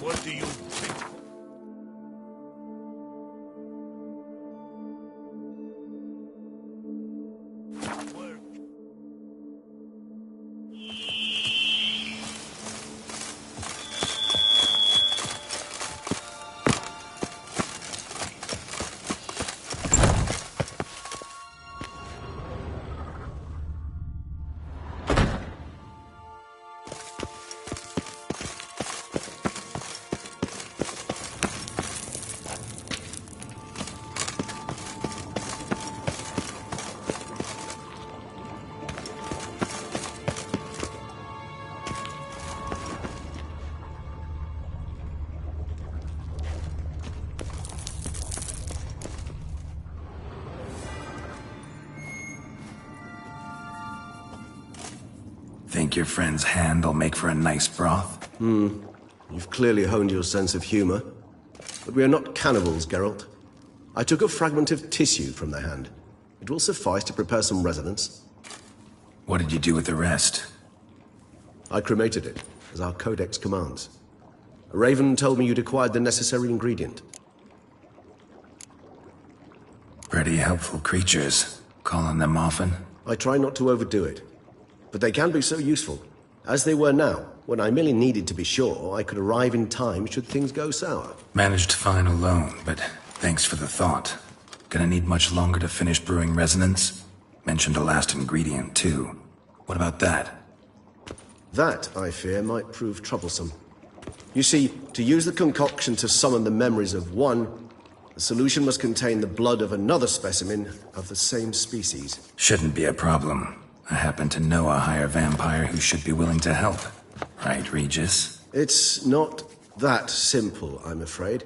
What do you think? Work. Think your friend's hand will make for a nice broth? You've clearly honed your sense of humor. But we are not cannibals, Geralt. I took a fragment of tissue from the hand. It will suffice to prepare some resonance. What did you do with the rest? I cremated it, as our codex commands. A raven told me you'd acquired the necessary ingredient. Pretty helpful creatures. Call on them often? I try not to overdo it. But they can be so useful, as they were now, when I merely needed to be sure I could arrive in time should things go sour. Managed fine alone, but thanks for the thought. Gonna need much longer to finish brewing resonance? Mentioned a last ingredient, too. What about that? That, I fear, might prove troublesome. You see, to use the concoction to summon the memories of one, the solution must contain the blood of another specimen of the same species. Shouldn't be a problem. I happen to know a higher vampire who should be willing to help. Right, Regis? It's not that simple, I'm afraid.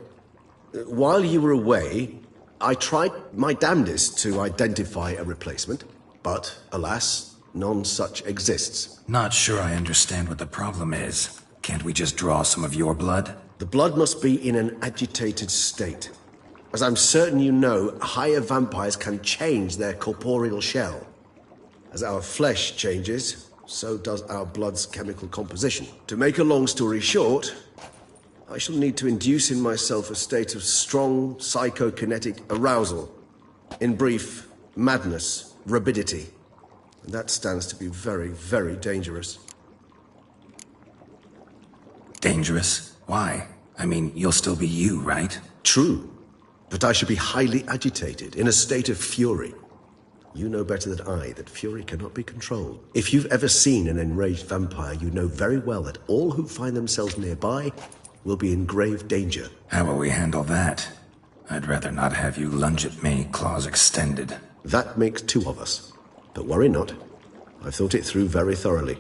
While you were away, I tried my damnedest to identify a replacement, but alas, none such exists. Not sure I understand what the problem is. Can't we just draw some of your blood? The blood must be in an agitated state. As I'm certain you know, higher vampires can change their corporeal shell. As our flesh changes, so does our blood's chemical composition. To make a long story short, I shall need to induce in myself a state of strong psychokinetic arousal. In brief, madness, rabidity. And that stands to be very, very dangerous. Dangerous? Why? I mean, you'll still be you, right? True. But I should be highly agitated, in a state of fury. You know better than I that fury cannot be controlled. If you've ever seen an enraged vampire, you know very well that all who find themselves nearby will be in grave danger. How will we handle that? I'd rather not have you lunge at me, claws extended. That makes two of us. But worry not. I've thought it through very thoroughly.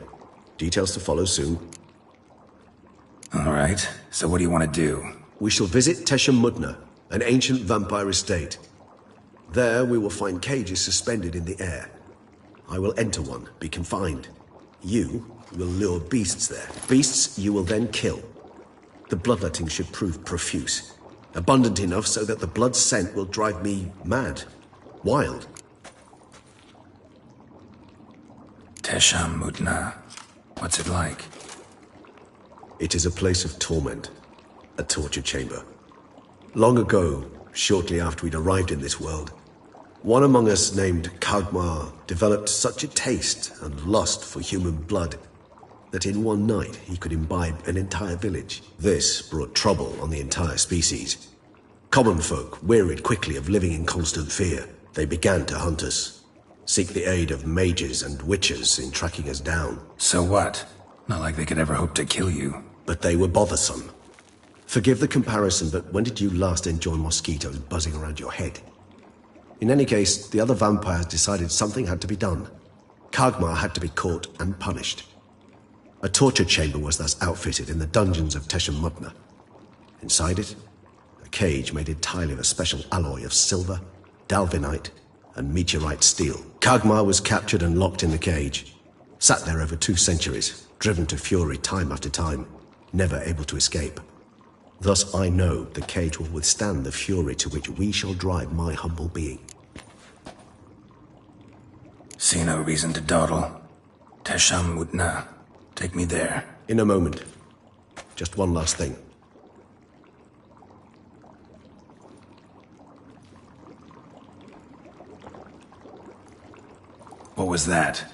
Details to follow soon. All right, so what do you want to do? We shall visit Tesha Mudna, an ancient vampire estate. There we will find cages suspended in the air. I will enter one, be confined. You will lure beasts there. Beasts you will then kill. The bloodletting should prove profuse. Abundant enough so that the blood scent will drive me mad. Wild. Tesha Mudna. What's it like? It is a place of torment. A torture chamber. Long ago, shortly after we'd arrived in this world, one among us named Kagmar developed such a taste and lust for human blood that in one night he could imbibe an entire village. This brought trouble on the entire species. Common folk wearied quickly of living in constant fear. They began to hunt us, seek the aid of mages and witches in tracking us down. So what? Not like they could ever hope to kill you. But they were bothersome. Forgive the comparison, but when did you last enjoy mosquitoes buzzing around your head? In any case, the other vampires decided something had to be done. Kagmar had to be caught and punished. A torture chamber was thus outfitted in the dungeons of Teshamutna. Inside it, a cage made entirely of a special alloy of silver, dalvinite, and meteorite steel. Kagmar was captured and locked in the cage. Sat there over 2 centuries, driven to fury time after time, never able to escape. Thus I know the cage will withstand the fury to which we shall drive my humble being. See no reason to dawdle. Teshamutna. Take me there. In a moment. Just one last thing. What was that?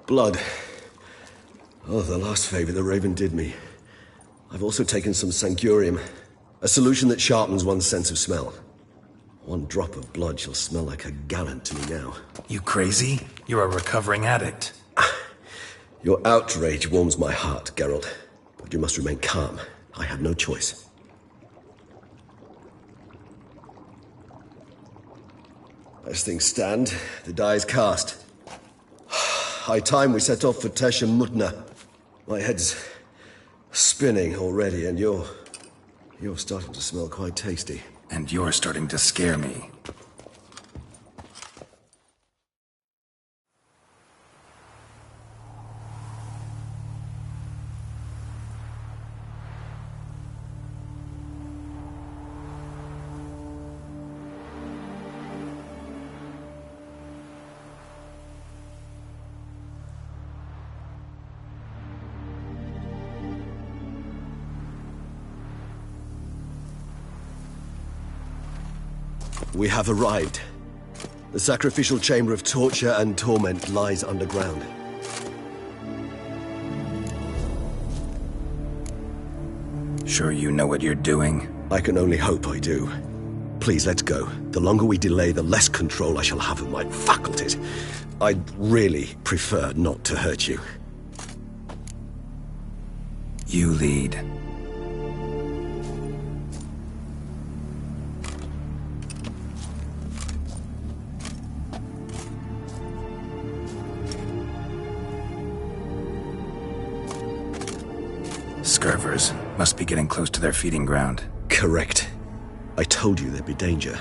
Blood. Oh, the last favor the Raven did me. I've also taken some Sancurium, a solution that sharpens one's sense of smell. 1 drop of blood shall smell like a gallon to me now. You crazy? You're a recovering addict. Your outrage warms my heart, Geralt. But you must remain calm. I have no choice. As things stand, the die is cast. High time we set off for Teshamutna. My head's spinning already, and you're starting to smell quite tasty. And you're starting to scare me. We have arrived. The sacrificial chamber of torture and torment lies underground. Sure you know what you're doing? I can only hope I do. Please, let's go. The longer we delay, the less control I shall have of my faculties. I'd really prefer not to hurt you. You lead. Scurvers must be getting close to their feeding ground. Correct. I told you there'd be danger.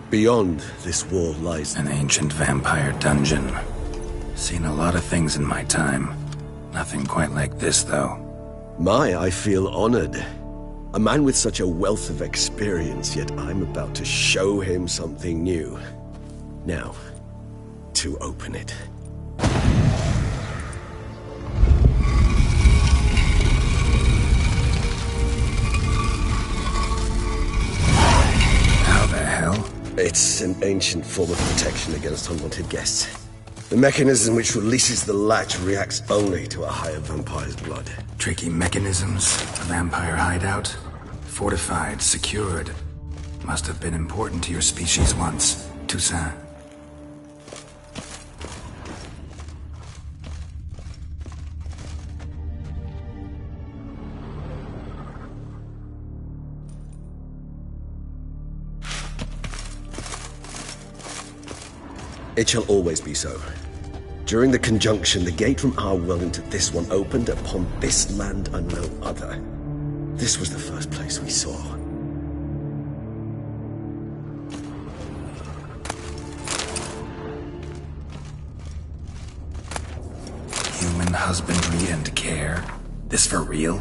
Beyond this wall lies An ancient vampire dungeon. Seen a lot of things in my time. Nothing quite like this, though. I feel honored. A man with such a wealth of experience, yet I'm about to show him something new. Now, to open it. How the hell? It's an ancient form of protection against unwanted guests. The mechanism which releases the latch reacts only to a higher vampire's blood. Tricky mechanisms, a vampire hideout. Fortified, secured. Must have been important to your species once, Toussaint. It shall always be so. During the conjunction, the gate from our world into this one opened upon this land and no other. This was the first place we saw. Human husbandry and care? This for real?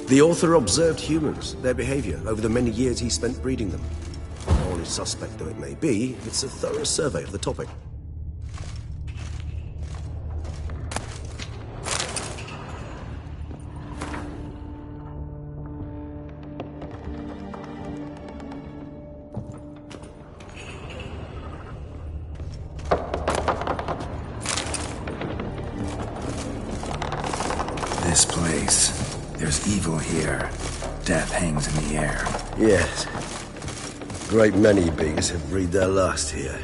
The author observed humans, their behavior, over the many years he spent breeding them. Only suspect though it may be, it's a thorough survey of the topic. This place. There's evil here. Death hangs in the air. Yes. Great many beings have breathed their last here.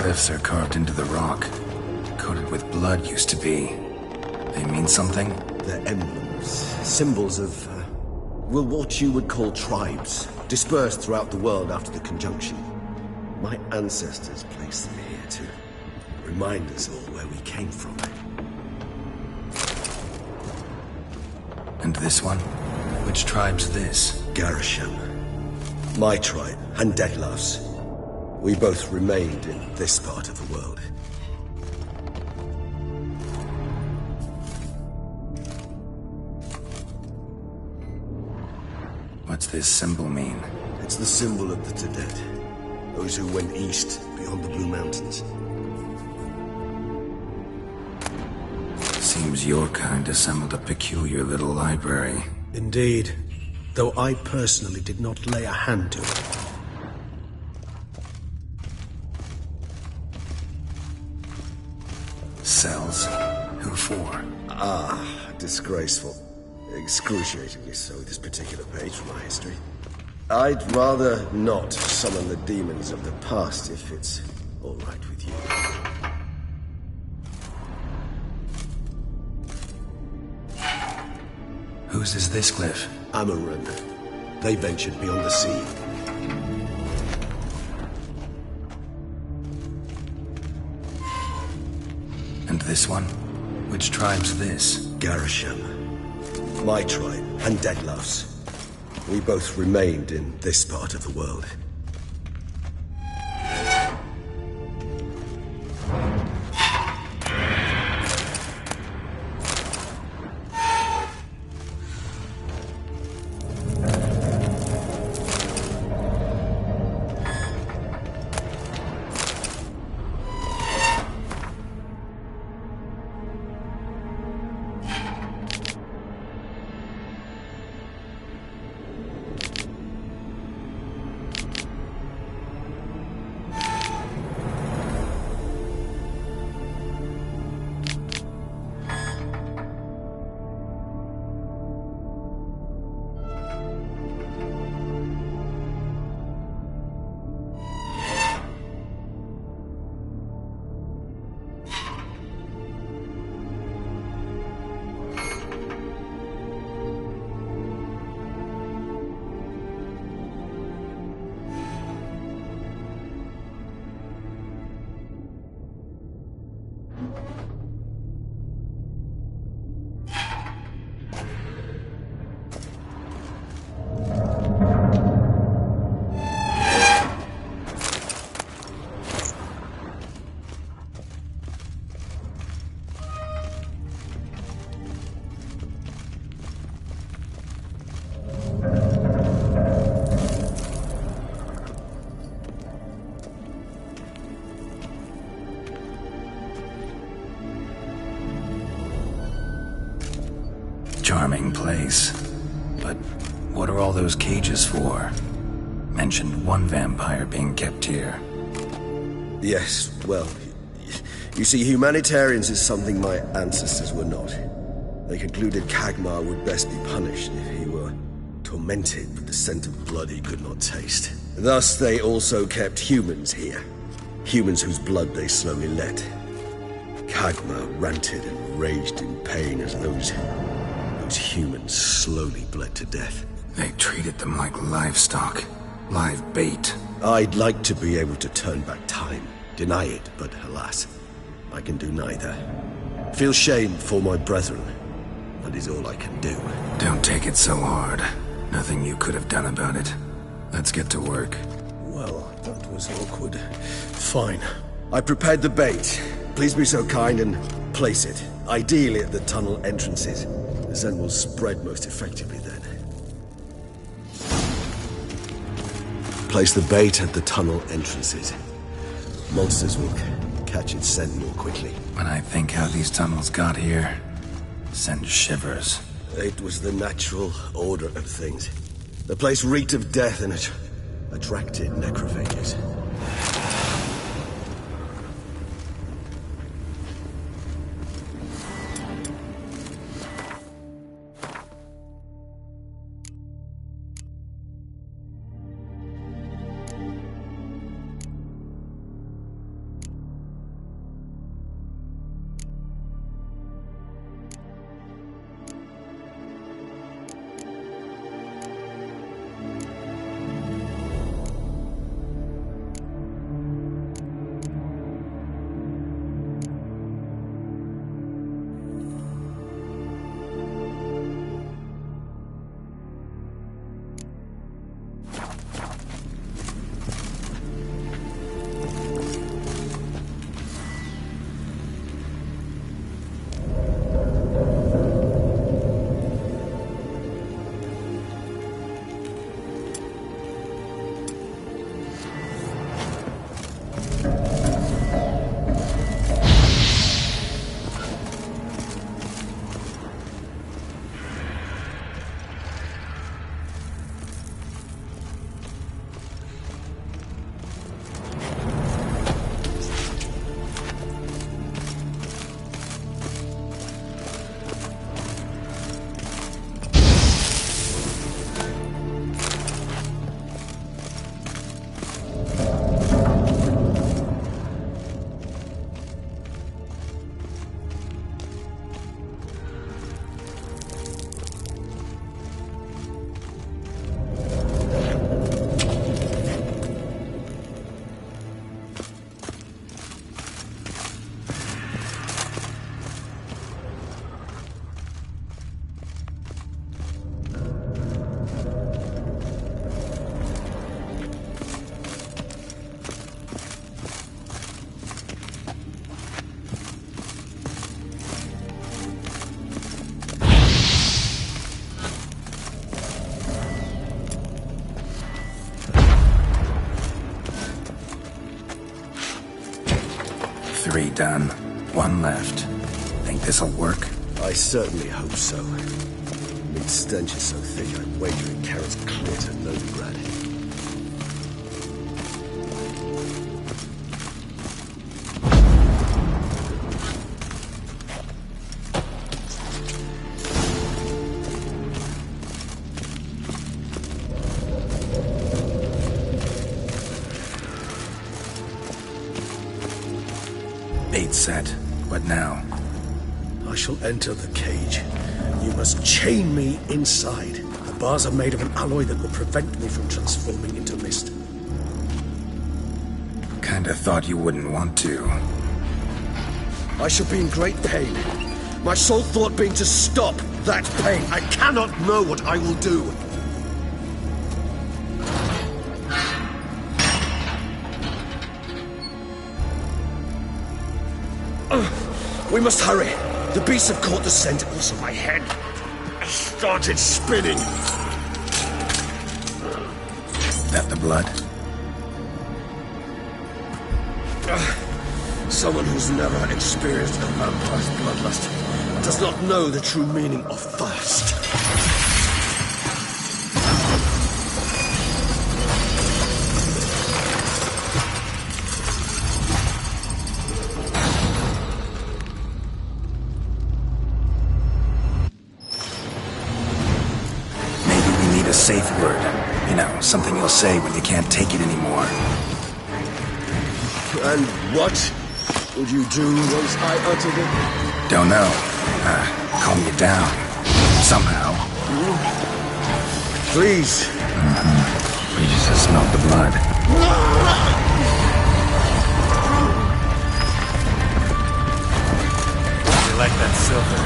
Glyphs are carved into the rock. Coated with blood used to be. They mean something? They're emblems, symbols of, well, what you would call tribes, dispersed throughout the world after the conjunction. My ancestors placed them here to remind us all where we came from. And this one? Which tribe's this? Garisham. My tribe, and Detlef's. We both remained in this part of the world. What's this symbol mean? It's the symbol of the Tadet, those who went east beyond the Blue Mountains. Seems your kind assembled a peculiar little library. Indeed, though I personally did not lay a hand to it. Cells? Who for? Disgraceful. Excruciatingly so, this particular page from my history. I'd rather not summon the demons of the past if it's all right with you. Whose is this glyph? Amaran. They ventured beyond the sea. And this one? Which tribe's this? Garisham. My tribe, and Detlef's. We both remained in this part of the world. Charming place. But what are all those cages for? Mentioned one vampire being kept here. Yes, well, you see, humanitarians is something my ancestors were not. They concluded Kagmar would best be punished if he were tormented with the scent of blood he could not taste. Thus, they also kept humans here. Humans whose blood they slowly let. Kagmar ranted and raged in pain as those humans slowly bled to death. They treated them like livestock. Live bait. I'd like to be able to turn back time, deny it, but alas, I can do neither. Feel shame for my brethren. That is all I can do. Don't take it so hard. Nothing you could have done about it. Let's get to work. Well, that was awkward. Fine. I prepared the bait. Please be so kind and place it. Ideally at the tunnel entrances. The Zen will spread most effectively then. Place the bait at the tunnel entrances. Monsters will catch its scent more quickly. When I think how these tunnels got here, send shivers. It was the natural order of things. The place reeked of death and it attracted necrophages. Three done. One left. Think this'll work? I certainly hope so. Meat stench is so thick, I'm wagering carrots clear to Novigrad. Bait set. What now? I shall enter the cage. You must chain me inside. The bars are made of an alloy that will prevent me from transforming into mist. Kinda thought you wouldn't want to. I shall be in great pain. My sole thought being to stop that pain. I cannot know what I will do. We must hurry. The beasts have caught the scent, also my head started spinning. That the blood? Someone who's never experienced a vampire's bloodlust does not know the true meaning of thirst. Safe word. You know, something you'll say when you can't take it anymore. And what would you do once I uttered it? Don't know. Calm you down. Somehow. Please. We just smelled the blood. You like that silver?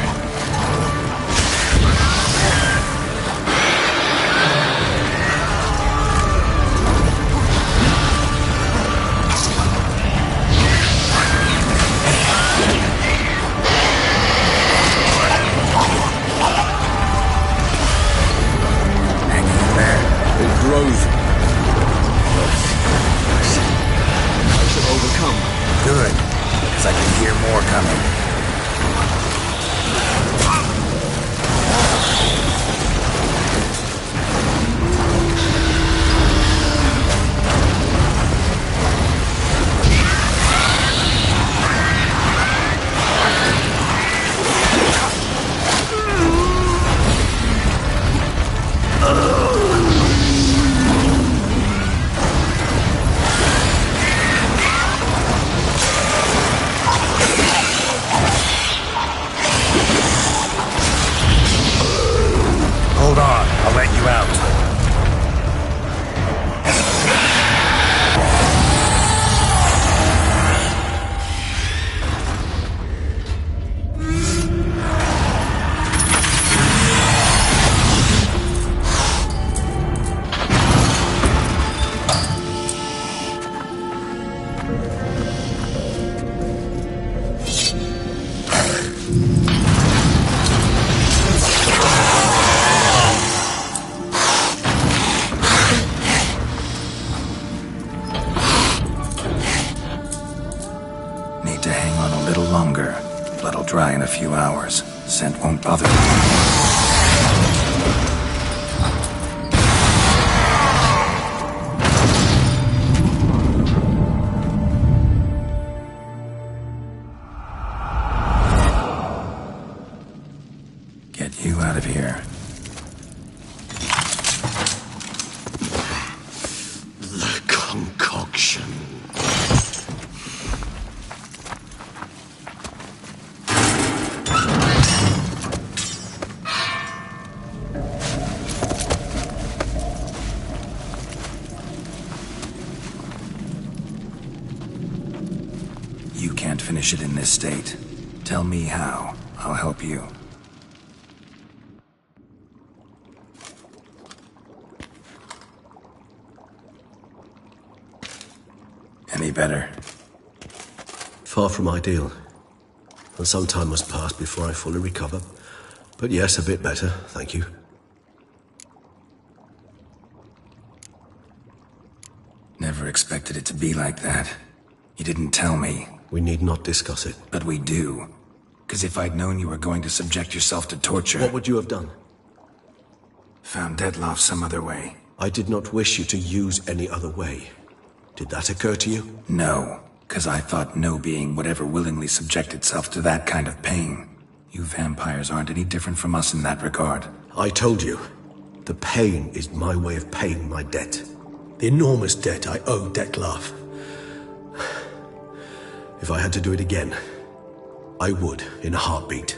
Grove. I shall overcome. Good, because I can hear more coming. Hold on, I'll let you out. Need to hang on a little longer. Blood'll dry in a few hours. Scent won't bother me. Get you out of here. The concoction. You can't finish it in this state. Tell me how. I'll help you. Any better? Far from ideal. And some time must pass before I fully recover. But yes, a bit better, thank you. Never expected it to be like that. You didn't tell me. We need not discuss it. But we do. Because if I'd known you were going to subject yourself to torture... What would you have done? Found Dettlaff some other way. I did not wish you to use any other way. Did that occur to you? No, because I thought no being would ever willingly subject itself to that kind of pain. You vampires aren't any different from us in that regard. I told you. The pain is my way of paying my debt. The enormous debt I owe Dettlaff. If I had to do it again, I would, in a heartbeat.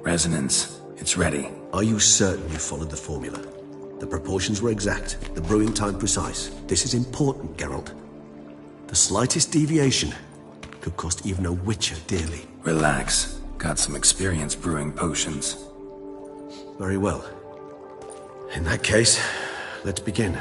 Resonance. It's ready. Are you certain you followed the formula? The proportions were exact, the brewing time precise. This is important, Geralt. The slightest deviation could cost even a witcher dearly. Relax. Got some experience brewing potions. Very well. In that case, let's begin.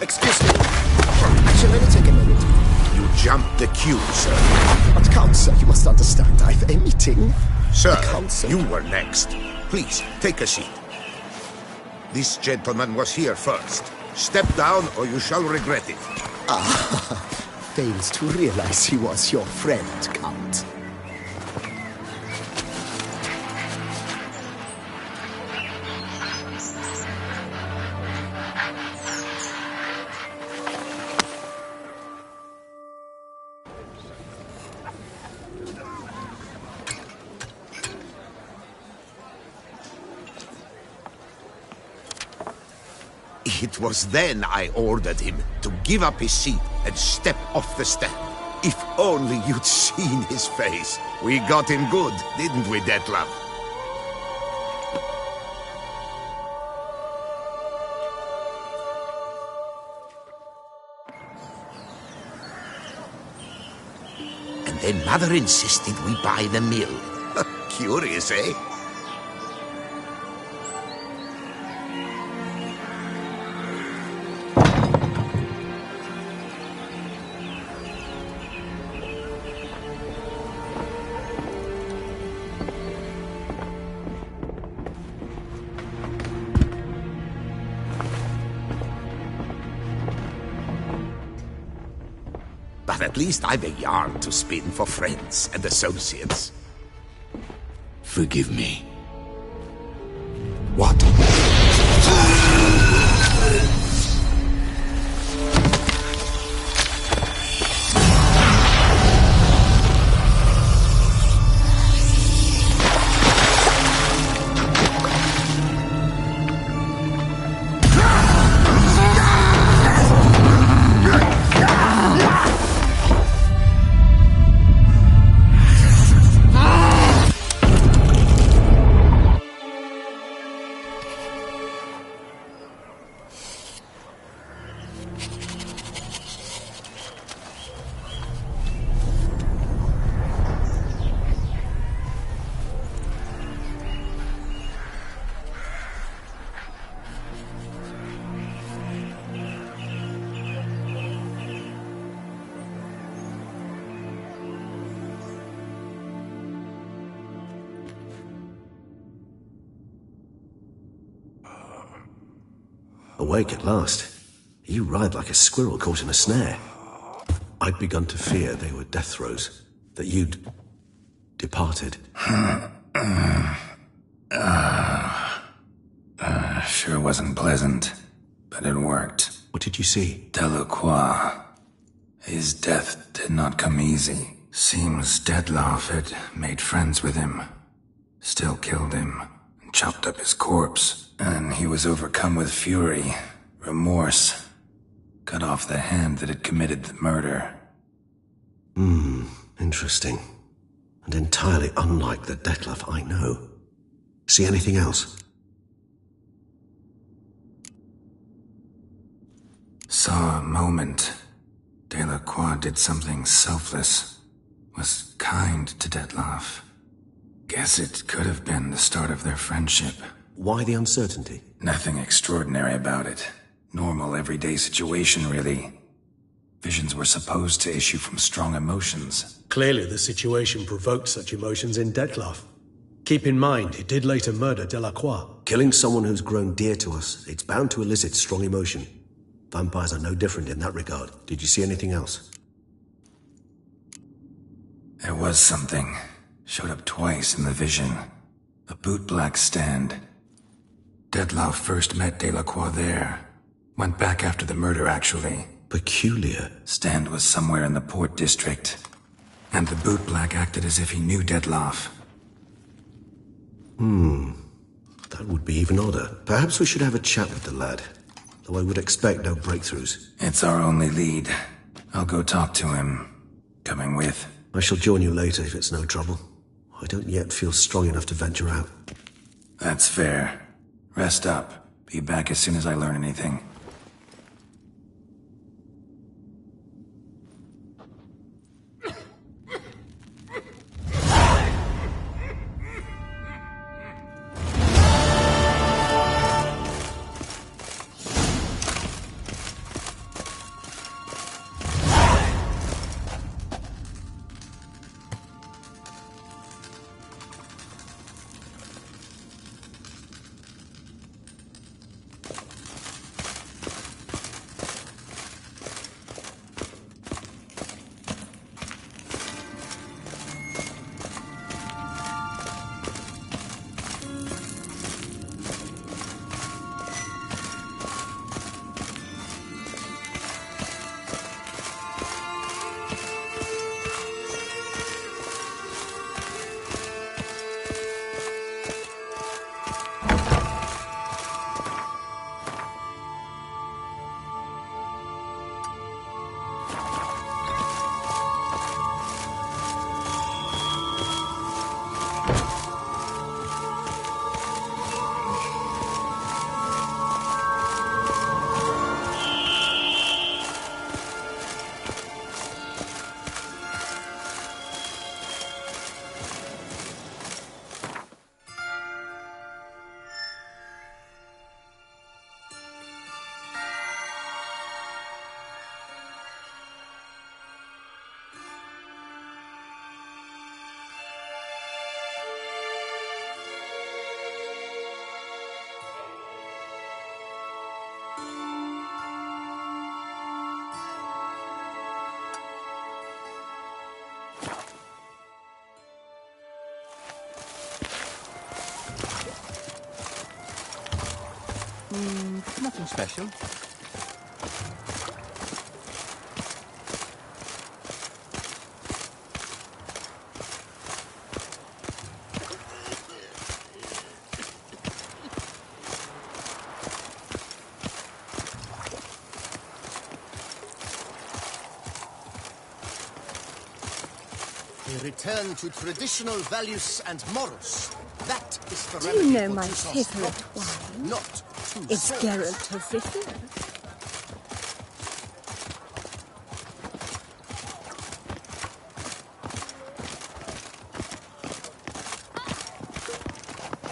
Excuse me. Actually, let me take a minute. You jumped the queue, sir. But come, sir, you must understand. I've a meeting. Sir, council. you were next. Please, take a seat. This gentleman was here first. Step down or you shall regret it. Fails to realize he was your friend, Count. It was then I ordered him to give up his seat and step off the step. If only you'd seen his face. We got him good, didn't we, Detlef? And then Mother insisted we buy the mill. Curious, eh? But at least I've a yarn to spin for friends and associates. Forgive me. What? Awake at last. You ride like a squirrel caught in a snare. I'd begun to fear they were death throes, that you'd departed. Sure wasn't pleasant, but it worked. What did you see? Delacroix. His death did not come easy. Seems Detlef had made friends with him. Still killed him, and chopped up his corpse. And he was overcome with fury, remorse. Cut off the hand that had committed the murder. Interesting. And entirely unlike the Detlef I know. See anything else? Saw a moment. Delacroix did something selfless. Was kind to Detlef. Guess it could have been the start of their friendship. Why the uncertainty? Nothing extraordinary about it. Normal, everyday situation, really. Visions were supposed to issue from strong emotions. Clearly the situation provoked such emotions in Detlef. Keep in mind, he did later murder Delacroix. Killing someone who's grown dear to us, it's bound to elicit strong emotion. Vampires are no different in that regard. Did you see anything else? There was something. Showed up twice in the vision. A bootblack stand. Detlef first met Delacroix there. Went back after the murder, actually. Peculiar. Stand was somewhere in the port district. And the bootblack acted as if he knew Detlef. That would be even odder. Perhaps we should have a chat with the lad. Though I would expect no breakthroughs. It's our only lead. I'll go talk to him. Coming with? I shall join you later if it's no trouble. I don't yet feel strong enough to venture out. That's fair. Rest up. Be back as soon as I learn anything. Nothing special. A return to traditional values and morals. That is the Do remedy you know for my Tussaud's favourite problems, wine? Not two It's swords. Geralt of Rivia.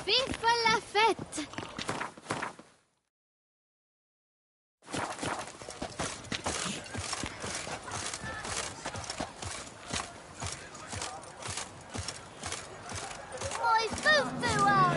Vive la fête! My foo-foo out!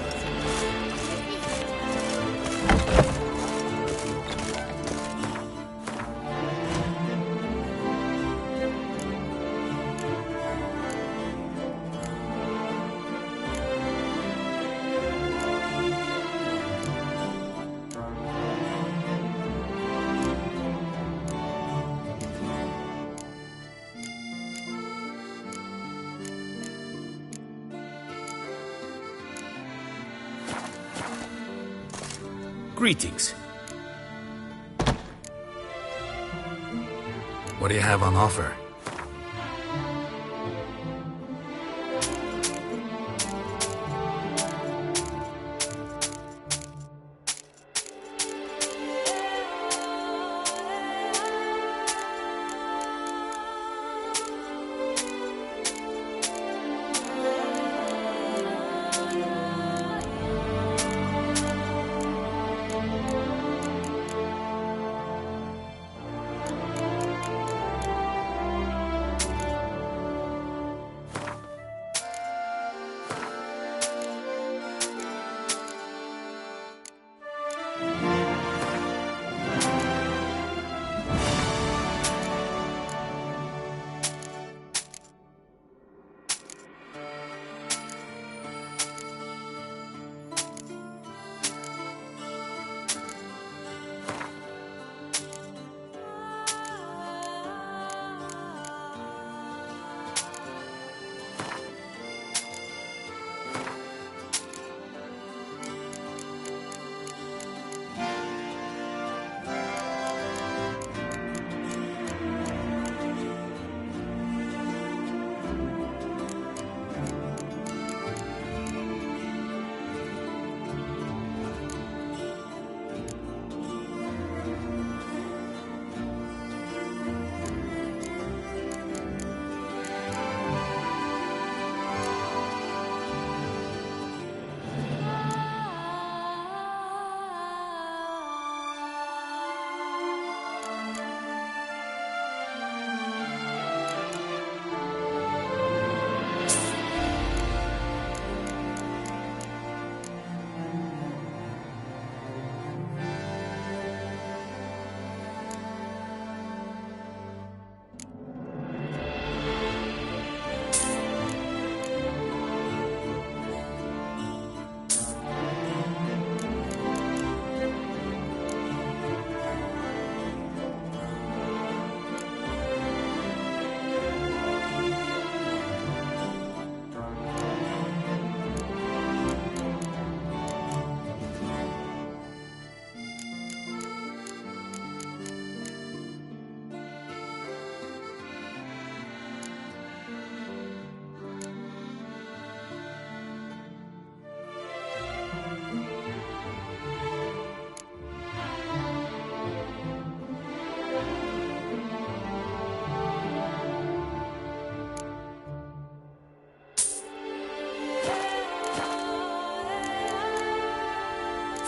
Greetings. What do you have on offer?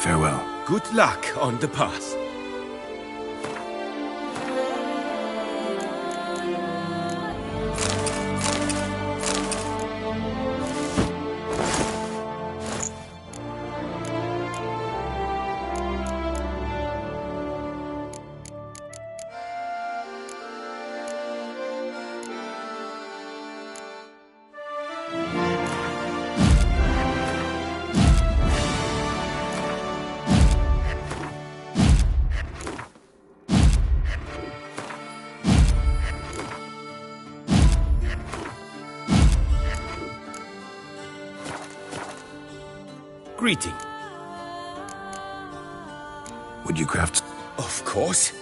Farewell. Good luck on the path. Greeting. Would you craft... Of course.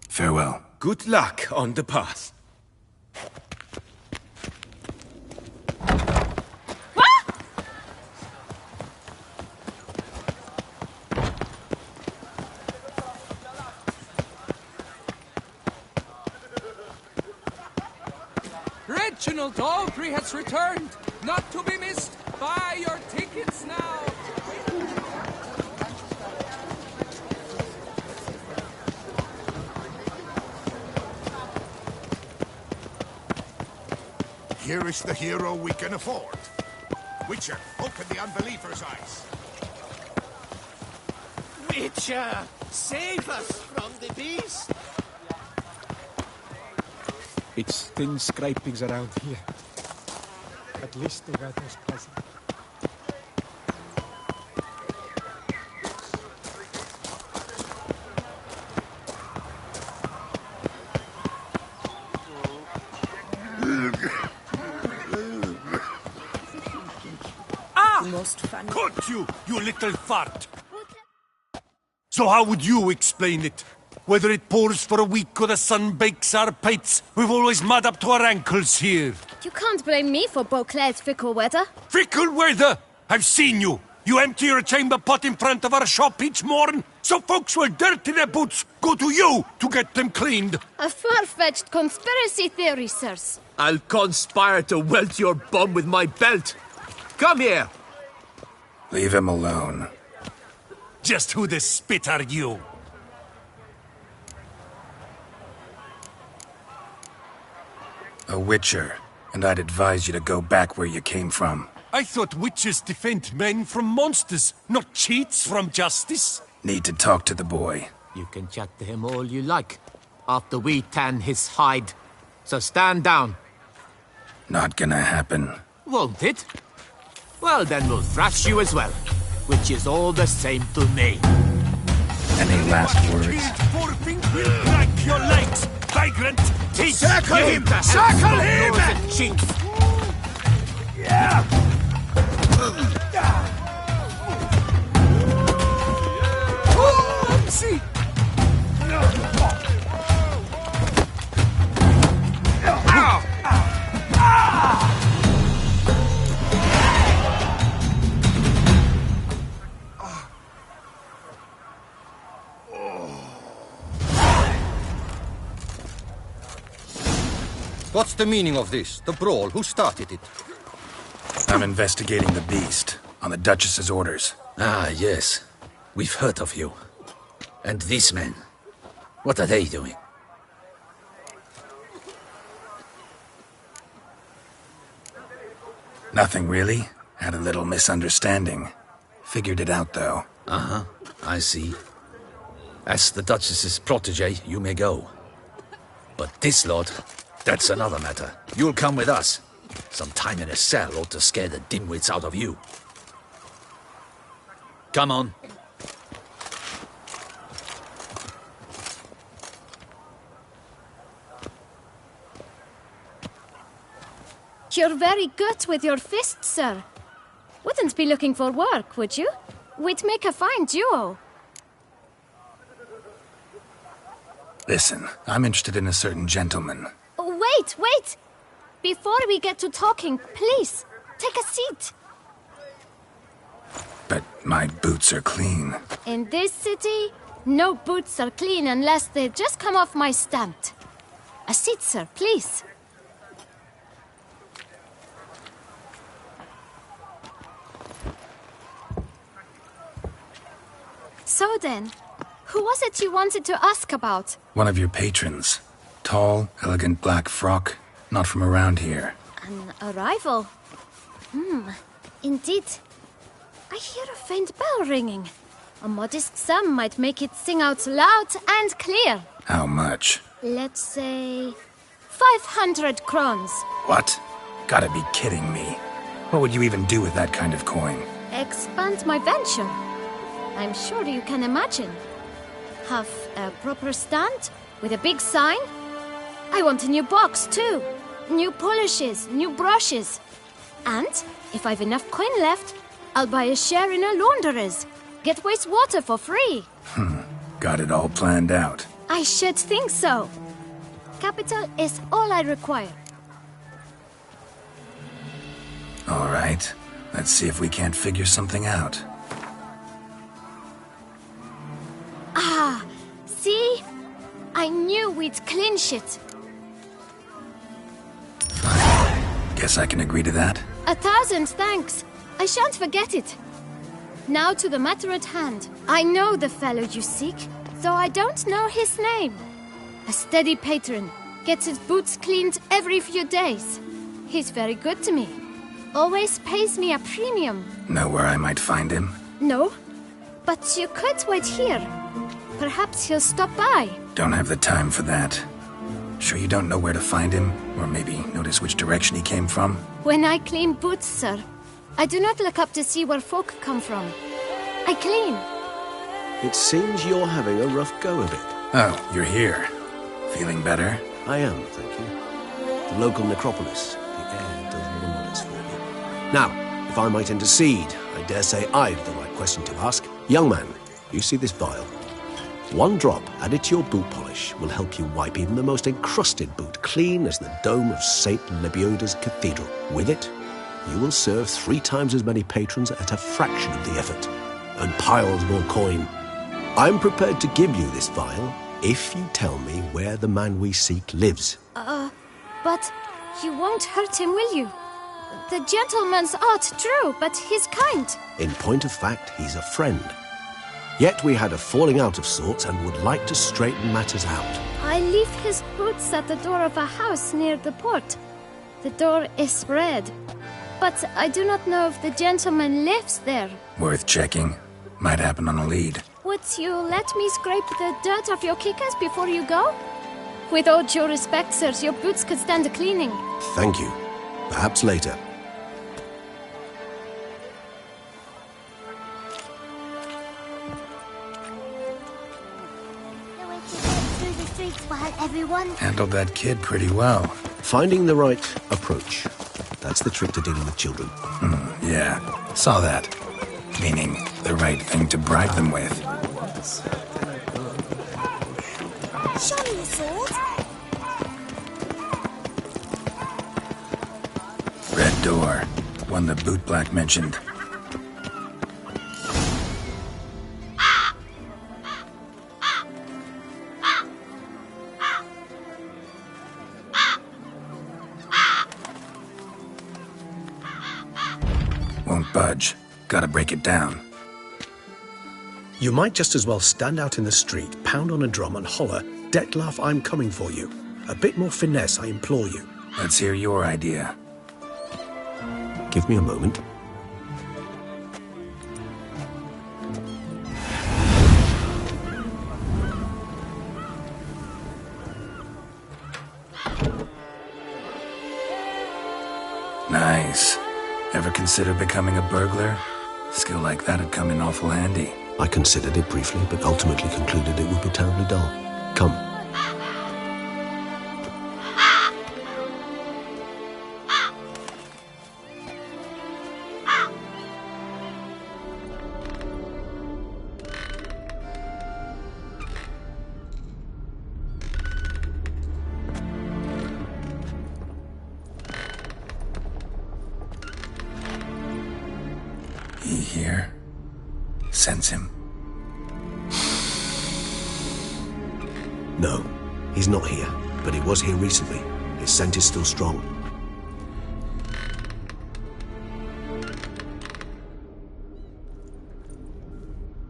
Farewell. Good luck on the path. Reginald Aubry has returned, not to be missed. Buy your tickets now. Here is the hero we can afford. Witcher, open the unbeliever's eyes. Witcher, save us from the beast! It's thin scrapings around here. At least the weather's pleasant. Caught you, you little fart! So how would you explain it? Whether it pours for a week or the sun bakes our pipes, we've always mud up to our ankles here. You can't blame me for Beauclair's fickle weather. Fickle weather! I've seen you! You empty your chamber pot in front of our shop each morn, so folks will dirty their boots, go to you to get them cleaned. A far-fetched conspiracy theory, sirs. I'll conspire to welt your bum with my belt. Come here. Leave him alone. Just who the spit are you? A witcher, and I'd advise you to go back where you came from. I thought witches defend men from monsters, not cheats from justice. Need to talk to the boy. You can chat to him all you like, after we tan his hide. So stand down. Not gonna happen. Won't it? Well, then we'll thrash you as well, which is all the same to me. Any last words? We'll crack your legs, vagrant! Circle him! Circle him! Cheeks! Yeah! See. What's the meaning of this? The brawl? Who started it? I'm investigating the beast, on the Duchess's orders. Ah, yes. We've heard of you. And these men, what are they doing? Nothing really. Had a little misunderstanding. Figured it out, though. Uh-huh, I see. As the Duchess's protege, you may go. But this lot, that's another matter. You'll come with us. Some time in a cell ought to scare the dimwits out of you. Come on. You're very good with your fists, sir. Wouldn't be looking for work, would you? We'd make a fine duo. Listen, I'm interested in a certain gentleman. Wait, wait! Before we get to talking, please, take a seat. But my boots are clean. In this city, no boots are clean unless they just come off my stand. A seat, sir, please. So then, who was it you wanted to ask about? One of your patrons. Tall, elegant black frock. Not from around here. An arrival? Indeed. I hear a faint bell ringing. A modest sum might make it sing out loud and clear. How much? Let's say 500 crowns. What? Gotta be kidding me. What would you even do with that kind of coin? Expand my venture. I'm sure you can imagine. Have a proper stand with a big sign. I want a new box too. New polishes, new brushes. And if I've enough coin left, I'll buy a share in a launderer's. Get wastewater for free. Got it all planned out. I should think so. Capital is all I require. All right. Let's see if we can't figure something out. Ah, see? I knew we'd clinch it. Guess I can agree to that. 1,000 thanks. I shan't forget it. Now to the matter at hand. I know the fellow you seek, though I don't know his name. A steady patron. Gets his boots cleaned every few days. He's very good to me. Always pays me a premium. Know where I might find him? No, but you could wait here. Perhaps he'll stop by. Don't have the time for that. Sure you don't know where to find him? Or maybe notice which direction he came from? When I clean boots, sir, I do not look up to see where folk come from. I clean. It seems you're having a rough go of it. Oh, you're here. Feeling better? I am, thank you. The local necropolis. The air does wonders for me. Now, if I might intercede, I dare say I've the right question to ask. Young man, you see this vial? One drop added to your boot polish will help you wipe even the most encrusted boot clean as the dome of St. Lebioda's cathedral. With it, you will serve 3 times as many patrons at a fraction of the effort, and piles more coin. I'm prepared to give you this vial if you tell me where the man we seek lives. But you won't hurt him, will you? The gentleman's art, true, but he's kind. In point of fact, he's a friend. Yet we had a falling out of sorts and would like to straighten matters out. I leave his boots at the door of a house near the port. The door is red, but I do not know if the gentleman lives there. Worth checking. Might happen on a lead. Would you let me scrape the dirt off your kickers before you go? With all due respect, sirs, your boots could stand a cleaning. Thank you. Perhaps later. Handled that kid pretty well. Finding the right approach. That's the trick to dealing with children. Yeah, saw that. Meaning, the right thing to bribe them with. Show me your sword. Red door. One the boot black mentioned. Won't budge. Gotta break it down. You might just as well stand out in the street, pound on a drum and holler, "Dettlaff, I'm coming for you." A bit more finesse, I implore you. Let's hear your idea. Give me a moment. Nice. Ever consider becoming a burglar? Skill like that'd come in awful handy. I considered it briefly, but ultimately concluded it would be terribly dull. Come. here? Sense him? No, he's not here, but he was here recently. His scent is still strong.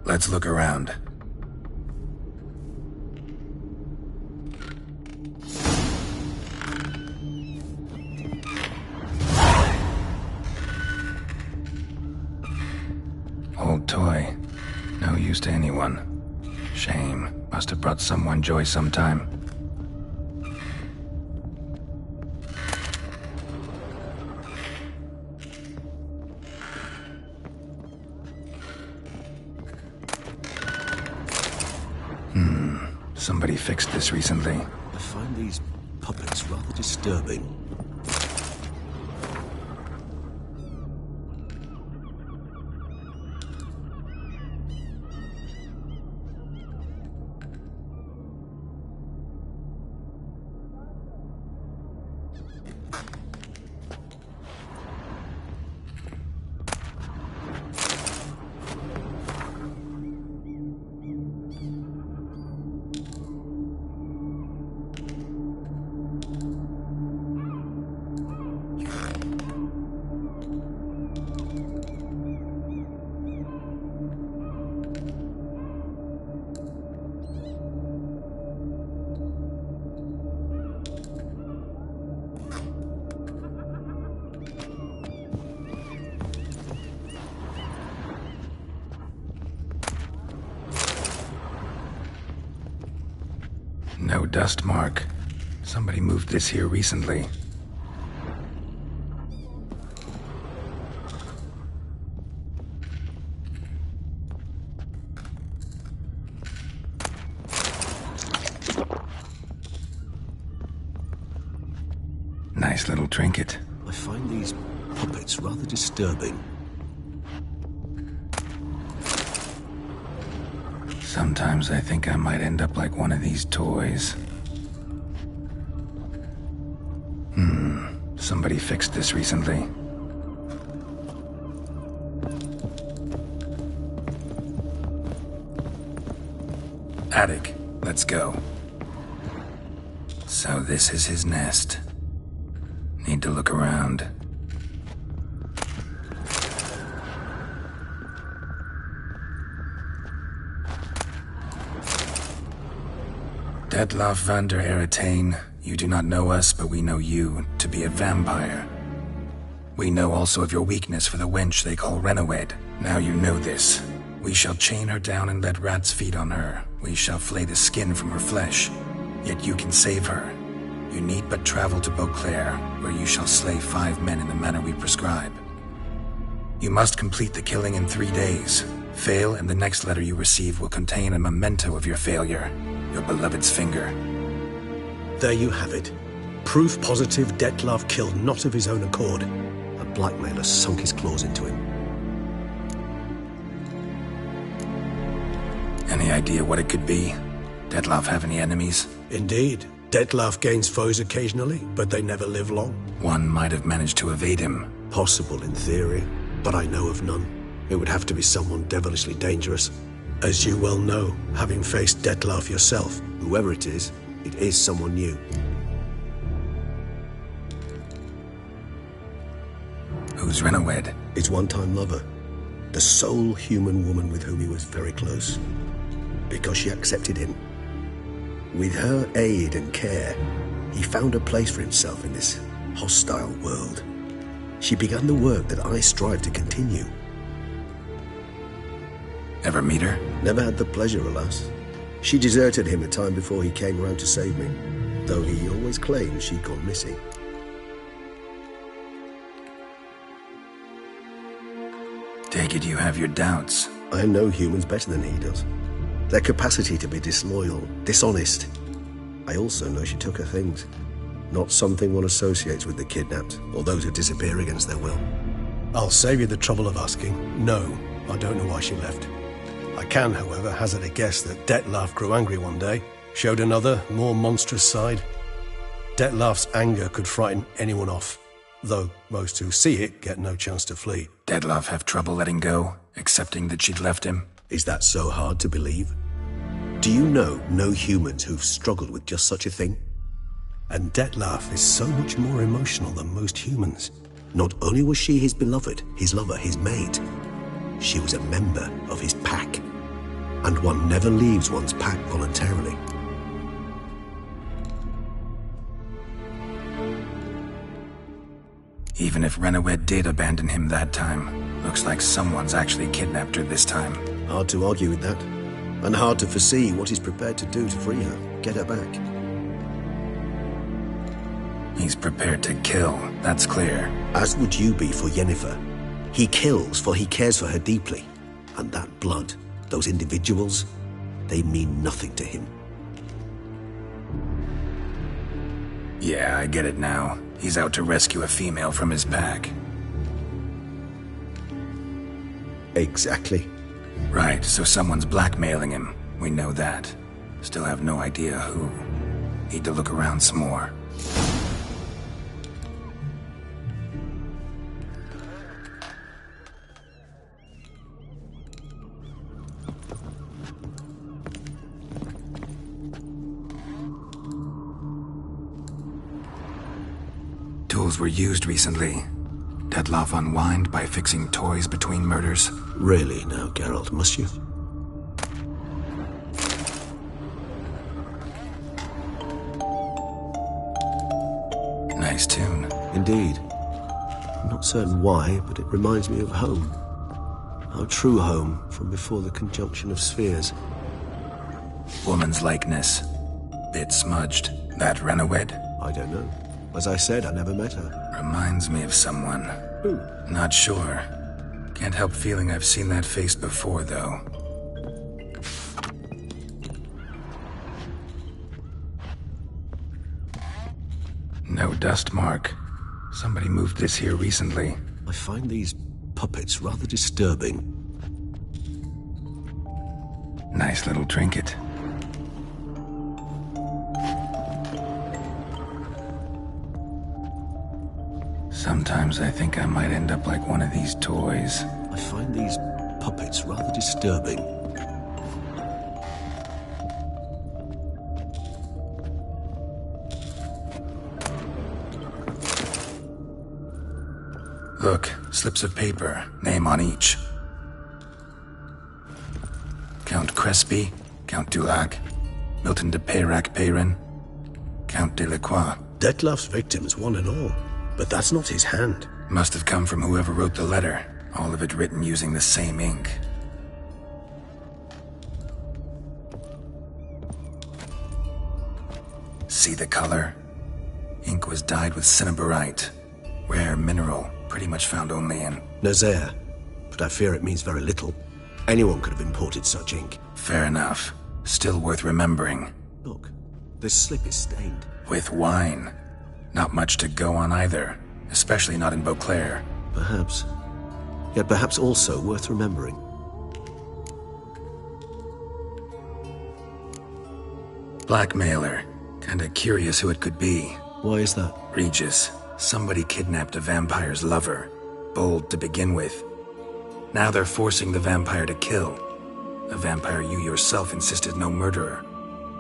Let's look around. Old toy. No use to anyone. Shame. Must have brought someone joy sometime. Somebody fixed this recently. I find these puppets rather disturbing. No dust mark. Somebody moved this here recently. Nice little trinket. I find these puppets rather disturbing. Sometimes I think I might end up like one of these toys. Somebody fixed this recently. Attic, let's go. So this is his nest. Need to look around. Detlaff van der Eretain, you do not know us, but we know you to be a vampire. We know also of your weakness for the wench they call Renowed. Now you know this. We shall chain her down and let rats feed on her. We shall flay the skin from her flesh. Yet you can save her. You need but travel to Beauclair, where you shall slay 5 men in the manner we prescribe. You must complete the killing in 3 days. Fail, and the next letter you receive will contain a memento of your failure. Your beloved's finger. There you have it. Proof positive Detlaff killed not of his own accord. A blackmailer sunk his claws into him. Any idea what it could be? Detlaff have any enemies? Indeed. Detlaff gains foes occasionally, but they never live long. One might have managed to evade him. Possible in theory, but I know of none. It would have to be someone devilishly dangerous. As you well know, having faced Detlaff yourself. Whoever it is someone new. Who's Renowed? His one-time lover. The sole human woman with whom he was very close. Because she accepted him. With her aid and care, he found a place for himself in this hostile world. She began the work that I strive to continue. Ever meet her? Never had the pleasure, alas. She deserted him a time before he came round to save me, though he always claimed she'd gone missing. Take it you have your doubts. I know humans better than he does. Their capacity to be disloyal, dishonest. I also know she took her things. Not something one associates with the kidnapped, or those who disappear against their will. I'll save you the trouble of asking. No, I don't know why she left. I can, however, hazard a guess that Detlaff grew angry one day, showed another, more monstrous side. Detlaff's anger could frighten anyone off. though most who see it get no chance to flee. Dettlaff have trouble letting go, accepting that she'd left him? Is that so hard to believe? Do you know no humans who've struggled with just such a thing? And Dettlaff is so much more emotional than most humans. Not only was she his beloved, his lover, his mate, she was a member of his pack. And one never leaves one's pack voluntarily. Even if Renawed did abandon him that time, looks like someone's actually kidnapped her this time. Hard to argue with that. And hard to foresee what he's prepared to do to free her, get her back. He's prepared to kill, that's clear. As would you be for Yennefer. He kills for he cares for her deeply. And that blood, those individuals, they mean nothing to him. Yeah, I get it now. He's out to rescue a female from his pack. Exactly. Right, so someone's blackmailing him. We know that. Still have no idea who. Need to look around some more. Tools were used recently. Dettlaff unwind by fixing toys between murders. Really now, Geralt, must you? Nice tune. Indeed. I'm not certain why, but it reminds me of home. Our true home from before the conjunction of spheres. Woman's likeness. Bit smudged. That Renawed? I don't know. As I said, I never met her. Reminds me of someone. Who? Not sure. Can't help feeling I've seen that face before, though. No dust mark. Somebody moved this here recently. I find these puppets rather disturbing. Nice little trinket. Sometimes I think I might end up like one of these toys. I find these puppets rather disturbing. Look, slips of paper, name on each. Count Crespi, Count Dulac, Milton de Peyrac-Peyrin, Count Delacroix. Dettlaff's victims, one and all. But that's not his hand. Must have come from whoever wrote the letter. All of it written using the same ink. See the color? Ink was dyed with cinnabarite. Rare mineral, pretty much found only in Nazaire, but I fear it means very little. Anyone could have imported such ink. Fair enough. Still worth remembering. Look, this slip is stained. With wine. Not much to go on either, especially not in Beauclair. Perhaps. Yet perhaps also worth remembering. Blackmailer. Kinda curious who it could be. Why is that? Regis. Somebody kidnapped a vampire's lover. Bold to begin with. Now they're forcing the vampire to kill. A vampire you yourself insisted no murderer.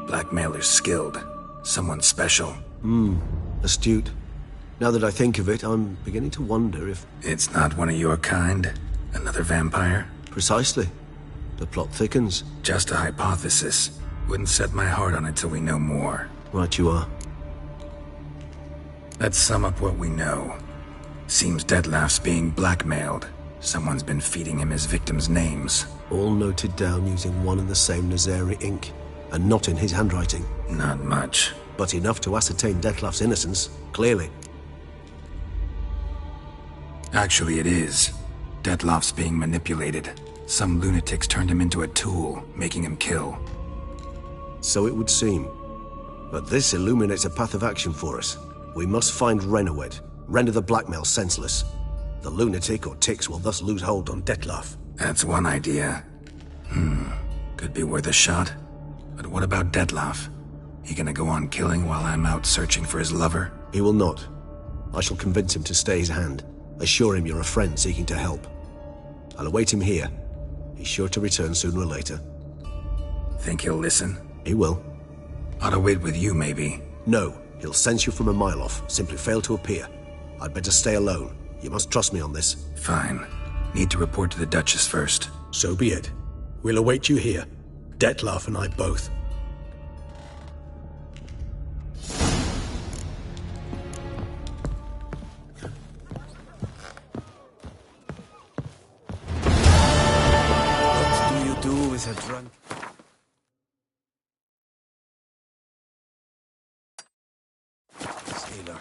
Blackmailer's skilled. Someone special. Astute. Now that I think of it, I'm beginning to wonder if... It's not one of your kind? Another vampire? Precisely. The plot thickens. Just a hypothesis. Wouldn't set my heart on it till we know more. Right you are. Let's sum up what we know. Seems Dettlaff's being blackmailed. Someone's been feeding him his victims' names. All noted down using one and the same Nazari ink, and not in his handwriting. Not much. But enough to ascertain Dettlaff's innocence, clearly. Actually, it is. Dettlaff's being manipulated. Some lunatics turned him into a tool, making him kill. So it would seem. But this illuminates a path of action for us. We must find Renawed, render the blackmail senseless. The lunatic or ticks will thus lose hold on Dettlaff. That's one idea. Could be worth a shot. But what about Dettlaff? He gonna go on killing while I'm out searching for his lover? He will not. I shall convince him to stay his hand. Assure him you're a friend seeking to help. I'll await him here. He's sure to return sooner or later. Think he'll listen? He will. Ought to wait with you, maybe. No, he'll sense you from a mile off. Simply fail to appear. I'd better stay alone. You must trust me on this. Fine. Need to report to the Duchess first. So be it. We'll await you here. Dettlaff and I both. What do you do with a drunk? Sailor.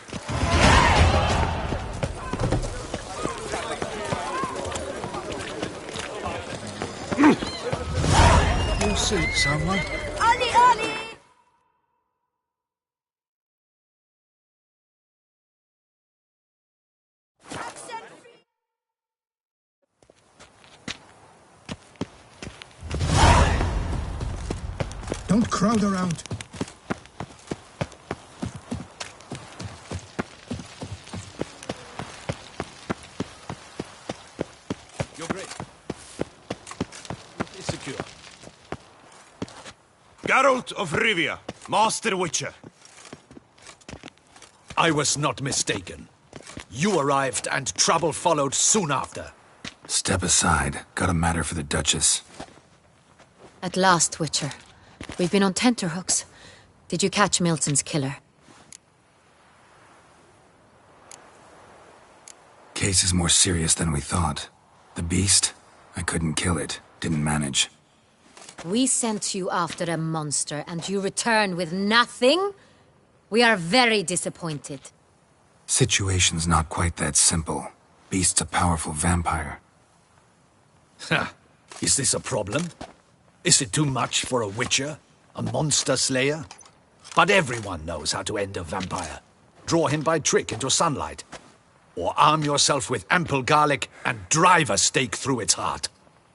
You seek someone? Ali, Ali! Don't crowd around. Your Grace. It's secure. Geralt of Rivia, Master Witcher. I was not mistaken. You arrived and trouble followed soon after. Step aside. Got a matter for the Duchess. At last, Witcher. We've been on tenterhooks. Did you catch Milton's killer? Case is more serious than we thought. The beast? I couldn't kill it. Didn't manage. We sent you after a monster, and you return with nothing? We are very disappointed. Situation's not quite that simple. Beast's a powerful vampire. Ha! Is this a problem? Is it too much for a witcher? A monster slayer? But everyone knows how to end a vampire. Draw him by trick into sunlight. Or arm yourself with ample garlic and drive a stake through its heart.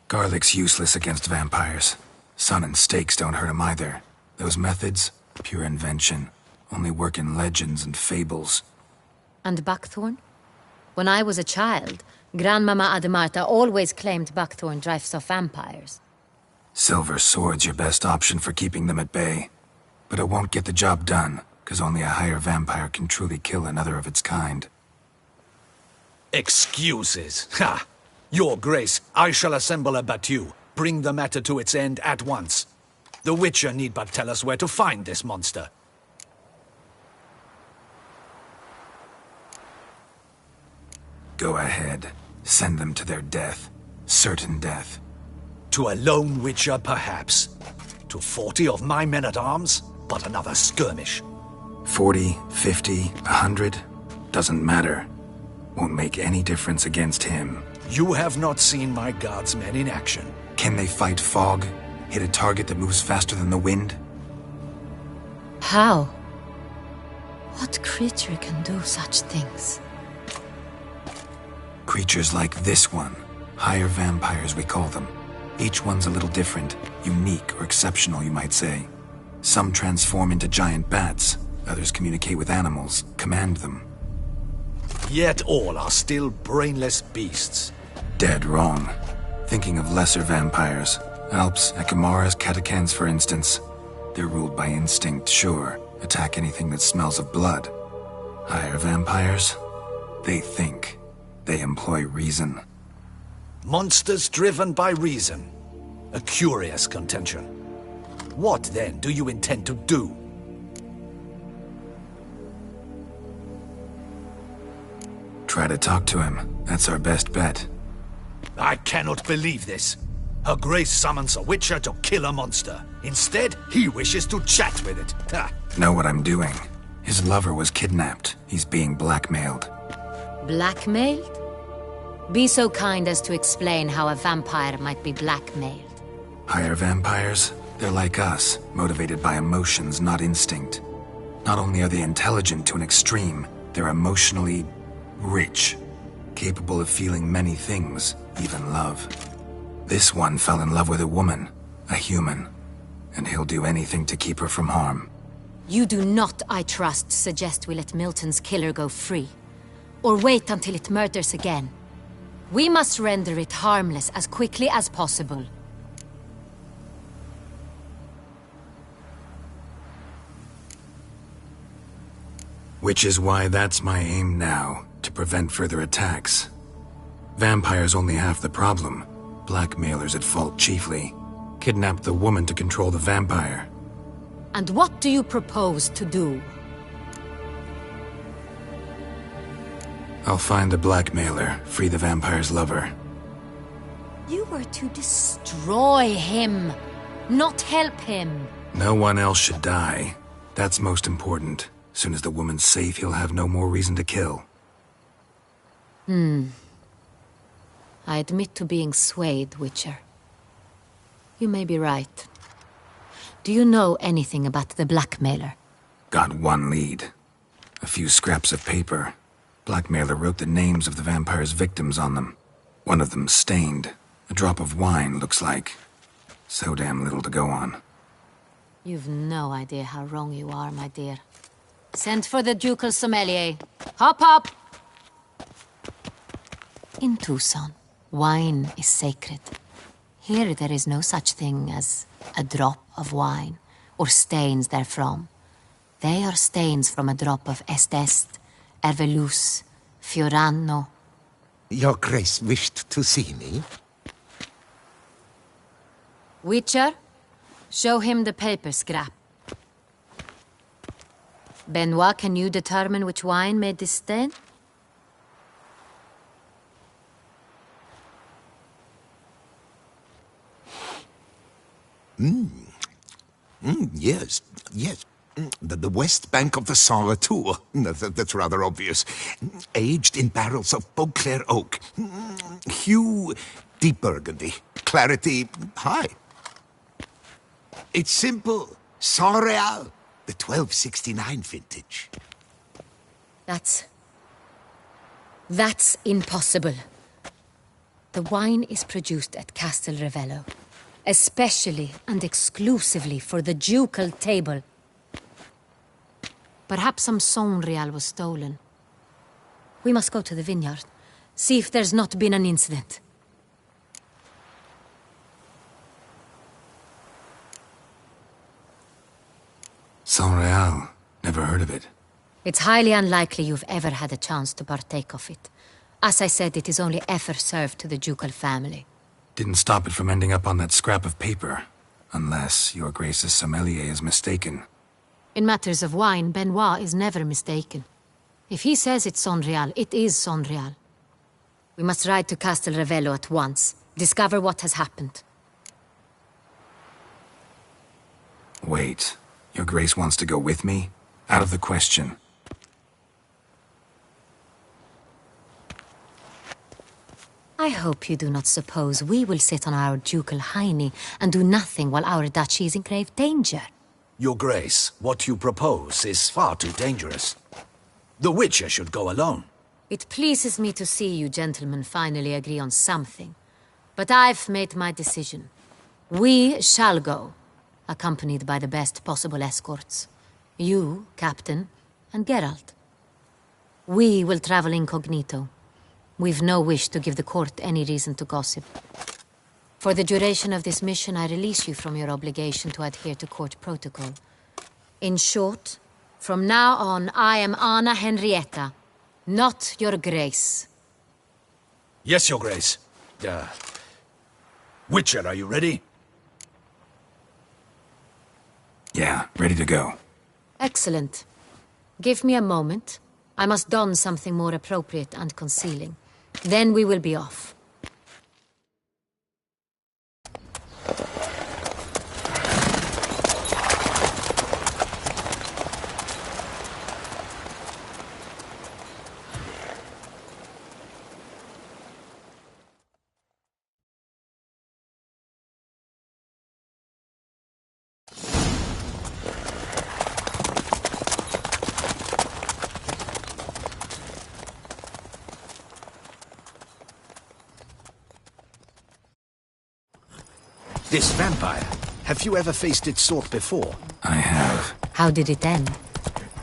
Garlic's useless against vampires. Sun and stakes don't hurt him either. Those methods, pure invention. Only work in legends and fables. And buckthorn? When I was a child, Grandmama Ademarta always claimed buckthorn drives off vampires. Silver sword's your best option for keeping them at bay. But it won't get the job done, because only a higher vampire can truly kill another of its kind. Excuses. Ha! Your Grace, I shall assemble a battue. Bring the matter to its end at once. The Witcher need but tell us where to find this monster. Go ahead. Send them to their death. Certain death. To a lone Witcher, perhaps. To 40 of my men-at-arms, but another skirmish. 40, 50, 100, doesn't matter. Won't make any difference against him. You have not seen my guardsmen in action. Can they fight fog? Hit a target that moves faster than the wind? How? What creature can do such things? Creatures like this one. Higher vampires, we call them. Each one's a little different. Unique or exceptional, you might say. Some transform into giant bats. Others communicate with animals, command them. Yet all are still brainless beasts. Dead wrong. Thinking of lesser vampires. Alps, Ekamaras, Catechans, for instance. They're ruled by instinct, sure. Attack anything that smells of blood. Higher vampires? They think. They employ reason. Monsters driven by reason. A curious contention. What, then, do you intend to do? Try to talk to him. That's our best bet. I cannot believe this. Her Grace summons a Witcher to kill a monster. Instead, he wishes to chat with it. Ha. Know what I'm doing. His lover was kidnapped. He's being blackmailed. Blackmailed? Be so kind as to explain how a vampire might be blackmailed. Higher vampires? They're like us, motivated by emotions, not instinct. Not only are they intelligent to an extreme, they're emotionally rich, capable of feeling many things, even love. This one fell in love with a woman, a human, and he'll do anything to keep her from harm. You do not, I trust, suggest we let Milton's killer go free. or wait until it murders again. We must render it harmless as quickly as possible. Which is why that's my aim now, to prevent further attacks. Vampires only half the problem. Blackmailers at fault chiefly. Kidnapped the woman to control the vampire. And what do you propose to do? I'll find the blackmailer, free the vampire's lover. You were to destroy him, not help him. No one else should die. That's most important. As soon as the woman's safe, he'll have no more reason to kill. I admit to being swayed, Witcher. You may be right. Do you know anything about the blackmailer? Got one lead. A few scraps of paper. Blackmailer wrote the names of the vampire's victims on them. One of them stained. A drop of wine, looks like. So damn little to go on. You've no idea how wrong you are, my dear. Send for the ducal sommelier. Hop, hop! In Tucson, wine is sacred. Here there is no such thing as a drop of wine, or stains therefrom. They are stains from a drop of Est, Ervelus, Fiorano. Your Grace wished to see me? Witcher, show him the paper scrap. Benoit, can you determine which wine made this stain? Yes, yes. The west bank of the Saar too. That's rather obvious. Aged in barrels of Beauclair oak. Hue, deep burgundy. Clarity, high. It's simple. Saint-Réal, the 1269 vintage. That's impossible. The wine is produced at Castel Ravello, especially and exclusively for the ducal table. Perhaps some Saint-Réal was stolen. We must go to the vineyard, see if there's not been an incident. Saint-Réal. Never heard of it. It's highly unlikely you've ever had a chance to partake of it. As I said, it is only ever served to the ducal family. Didn't stop it from ending up on that scrap of paper. Unless your Grace's sommelier is mistaken. In matters of wine, Benoit is never mistaken. If he says it's Saint-Réal, it is Saint-Réal. We must ride to Castel Ravello at once. Discover what has happened. Wait. Your Grace wants to go with me? Out of the question. I hope you do not suppose we will sit on our ducal hiney and do nothing while our duchy is in grave danger. Your Grace, what you propose is far too dangerous. The Witcher should go alone. It pleases me to see you gentlemen finally agree on something. But I've made my decision. We shall go, accompanied by the best possible escorts. You, Captain, and Geralt. We will travel incognito. We've no wish to give the court any reason to gossip. For the duration of this mission, I release you from your obligation to adhere to court protocol. In short, from now on, I am Anna Henrietta, not your Grace. Yes, Your Grace. Witcher, are you ready? Yeah, ready to go. Excellent. Give me a moment. I must don something more appropriate and concealing. Then we will be off. This vampire, have you ever faced its sort before? I have. How did it end?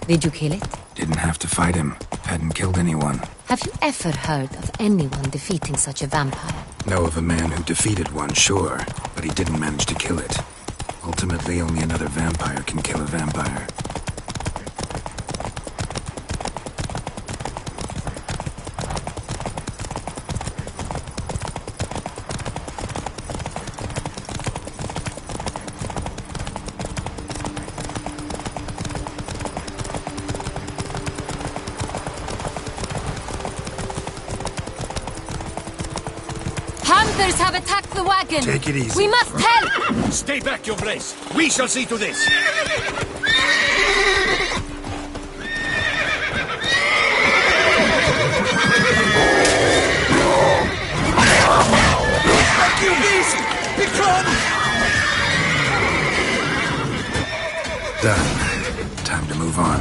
Did you kill it? Didn't have to fight him. Hadn't killed anyone. Have Have you ever heard of anyone defeating such a vampire? Know of a man who defeated one, sure, but he didn't manage to kill it. Ultimately, only another vampire can kill a vampire. Hunters have attacked the wagon! Take it easy. We must help! Stay back, your grace. We shall see to this. You beast! Begone! Done. Time to move on.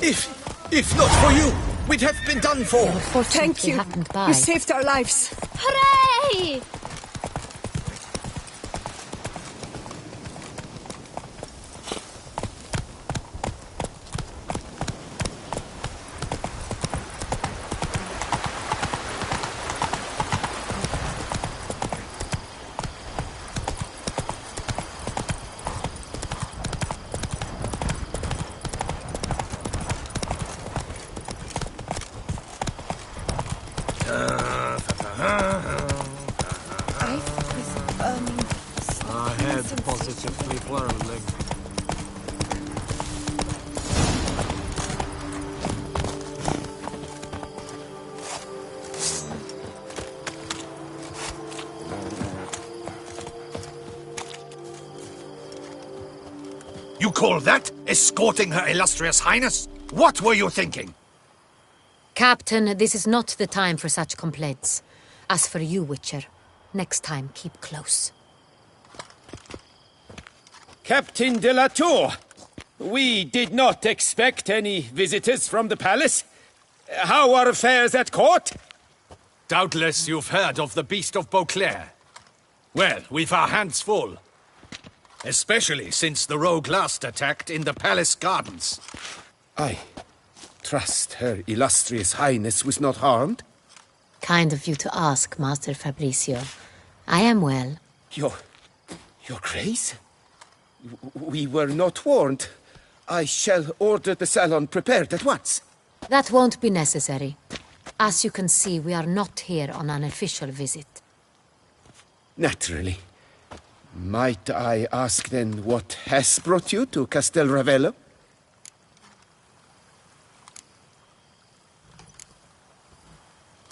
If not for you, we'd have been done for. Thank you. You saved our lives. Hooray! My head positively whirling. You call that escorting Her Illustrious Highness? What were you thinking? Captain, this is not the time for such complaints. As for you, Witcher, next time keep close. Captain de la Tour, we did not expect any visitors from the palace. How are affairs at court? Doubtless you've heard of the Beast of Beauclair. Well, we've our hands full. Especially since the rogue last attacked in the palace gardens. I trust Her Illustrious Highness was not harmed? Kind of you to ask, Master Fabricio. I am well. Your Grace? We were not warned. I shall order the salon prepared at once. That won't be necessary. As you can see, we are not here on an official visit. Naturally. Might I ask then what has brought you to Castel Ravello?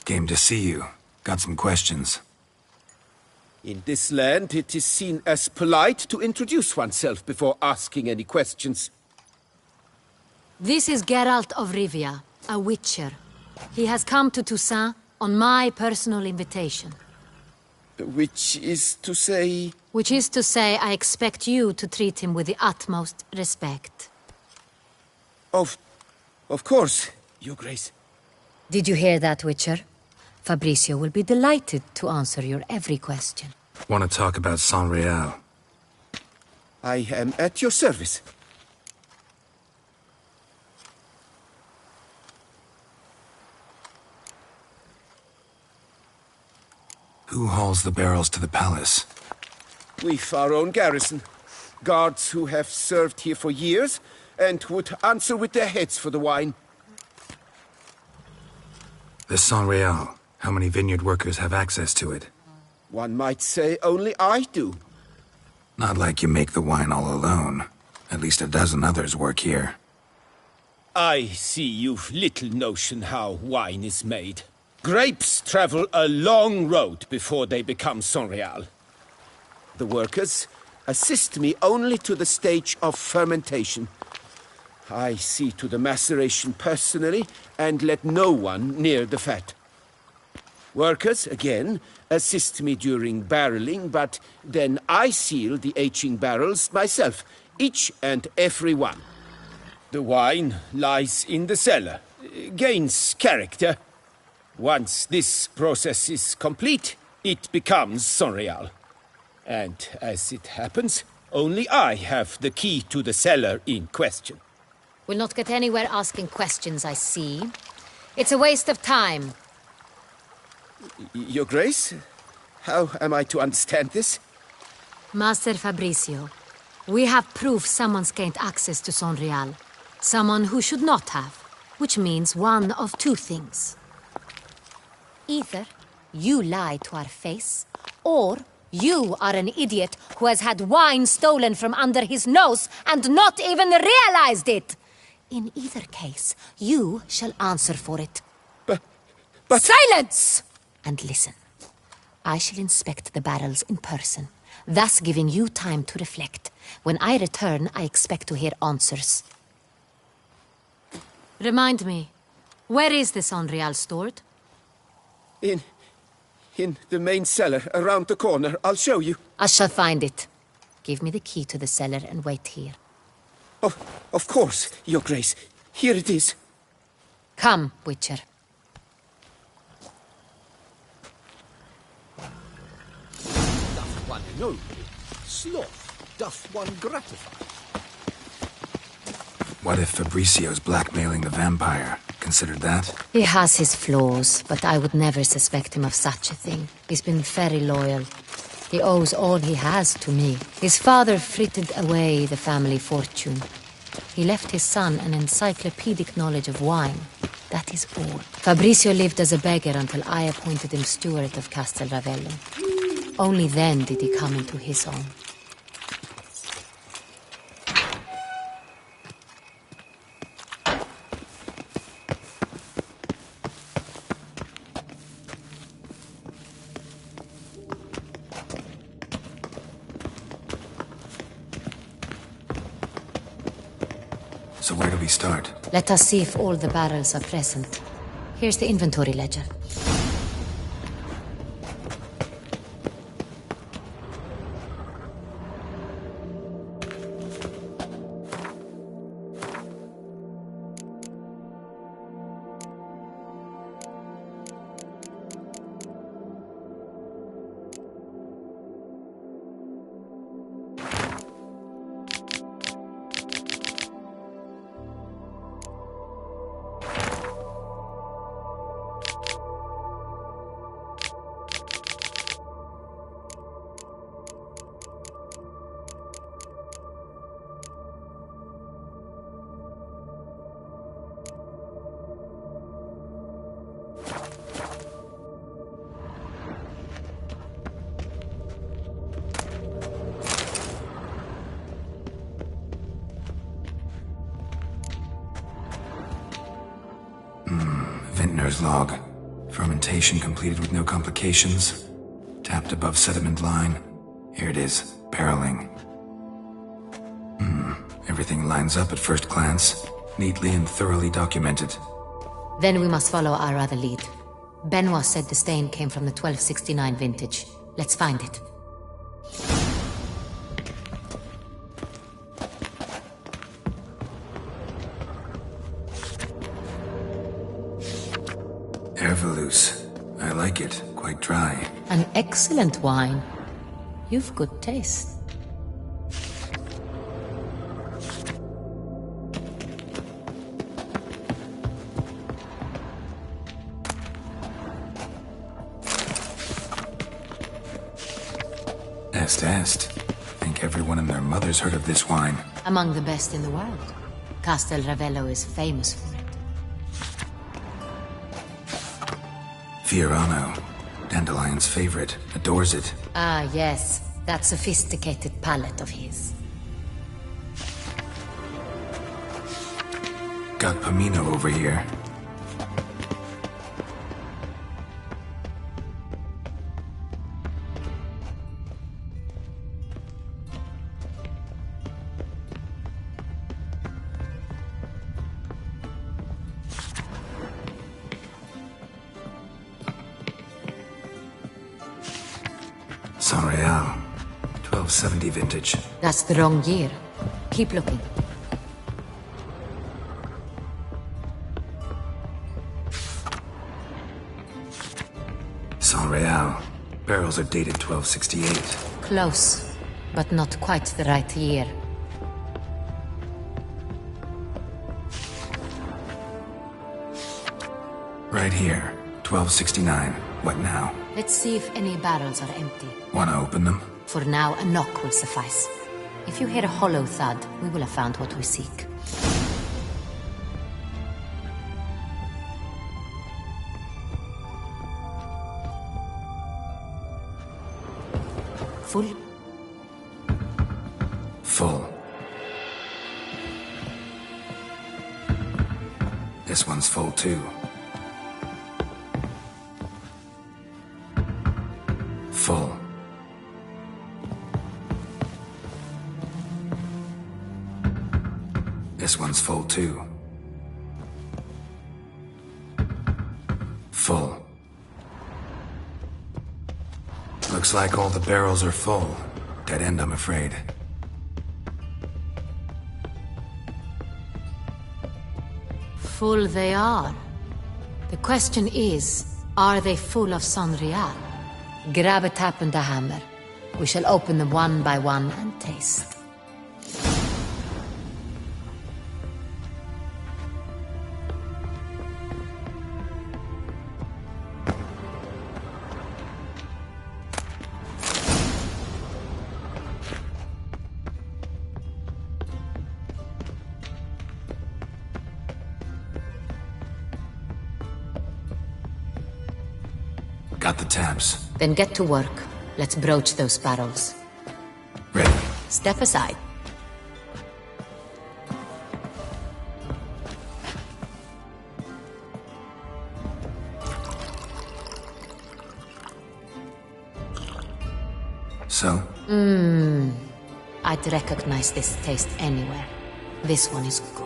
Came to see you. Got some questions. In this land, it is seen as polite to introduce oneself before asking any questions. This is Geralt of Rivia, a witcher. He has come to Toussaint on my personal invitation. Which is to say... Which is to say, I expect you to treat him with the utmost respect. Of course, Your Grace. Did you hear that, Witcher? Fabricio will be delighted to answer your every question. Want to talk about San Real? I am at your service. Who hauls the barrels to the palace? We've our own garrison. Guards who have served here for years and would answer with their heads for the wine. The San Real. How many vineyard workers have access to it? One might say only I do. Not like you make the wine all alone. At least a dozen others work here. I see you've little notion how wine is made. Grapes travel a long road before they become San Real. The workers assist me only to the stage of fermentation. I see to the maceration personally and let no one near the fat. Workers, again, assist me during barreling, but then I seal the aging barrels myself, each and every one. The wine lies in the cellar, gains character. Once this process is complete, it becomes San Real. And as it happens, only I have the key to the cellar in question. We'll not get anywhere asking questions, I see. It's a waste of time. Your Grace? How am I to understand this? Master Fabricio, we have proof someone's gained access to Sonreal. Someone who should not have. Which means one of two things. Either you lie to our face, or you are an idiot who has had wine stolen from under his nose and not even realized it. In either case, you shall answer for it. But... Silence! And listen. I shall inspect the barrels in person, thus giving you time to reflect. When I return, I expect to hear answers. Remind me, where is the Sonreal stored? In the main cellar, around the corner. I'll show you. I shall find it. Give me the key to the cellar and wait here. Oh, of course, Your Grace. Here it is. Come, Witcher. Doth one know? Sloth doth one gratify. What if Fabricio's blackmailing the vampire? Considered that? He has his flaws, but I would never suspect him of such a thing. He's been very loyal. He owes all he has to me. His father frittered away the family fortune. He left his son an encyclopedic knowledge of wine. That is all. Fabricio lived as a beggar until I appointed him steward of Castel Ravello. Only then did he come into his own. So where do we start? Let us see if all the barrels are present. Here's the inventory ledger. Vintner's log. Fermentation completed with no complications. Tapped above sediment line. Here it is. Barreling. Everything lines up at first glance. Neatly and thoroughly documented. Then we must follow our other lead. Benoit said the stain came from the 1269 vintage. Let's find it. Herveloos. I like it. Quite dry. An excellent wine. You've good taste. Est. Think everyone and their mother's heard of this wine. Among the best in the world. Castel Ravello is famous for it. Fiorano. Dandelion's favorite. Adores it. Ah, yes. That sophisticated palate of his. Got Pomino over here. Sonreal. 1270 vintage. That's the wrong year. Keep looking. Sonreal. Barrels are dated 1268. Close, but not quite the right year. Right here. 1269. What now? Let's see if any barrels are empty. Wanna open them? For now, a knock will suffice. If you hear a hollow thud, we will have found what we seek. Full? Full. This one's full too. Full. This one's full too. Full. Looks like all the barrels are full. Dead end, I'm afraid. Full they are. The question is, are they full of Sonreal? Grab a tap and a hammer. We shall open them one by one and taste. Got the taps. Then get to work. Let's broach those barrels. Ready. Step aside. So? I'd recognize this taste anywhere. This one is good.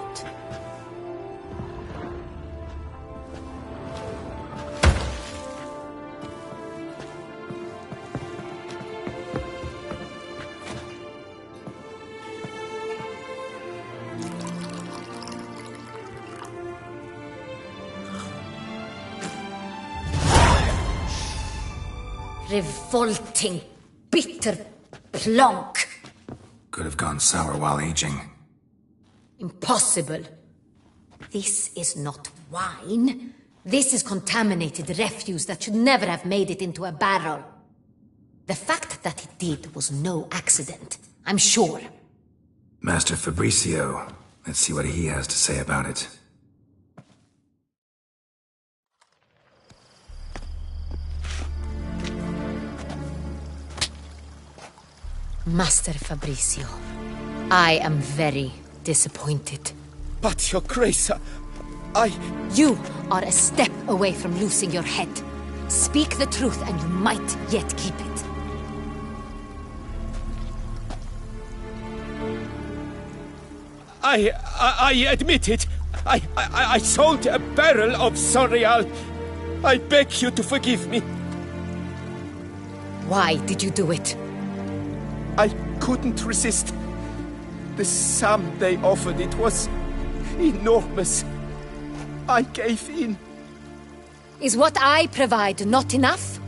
Revolting, bitter plonk. Could have gone sour while aging. Impossible. This is not wine. This is contaminated refuse that should never have made it into a barrel. The fact that it did was no accident, I'm sure. Master Fabricio. Let's see what he has to say about it. Master Fabricio, I am very disappointed. But, Your Grace, I... You are a step away from losing your head. Speak the truth and you might yet keep it. I admit it. I sold a barrel of Sonreal. I beg you to forgive me. Why did you do it? I couldn't resist. The sum they offered, it was enormous. I gave in. Is what I provide not enough?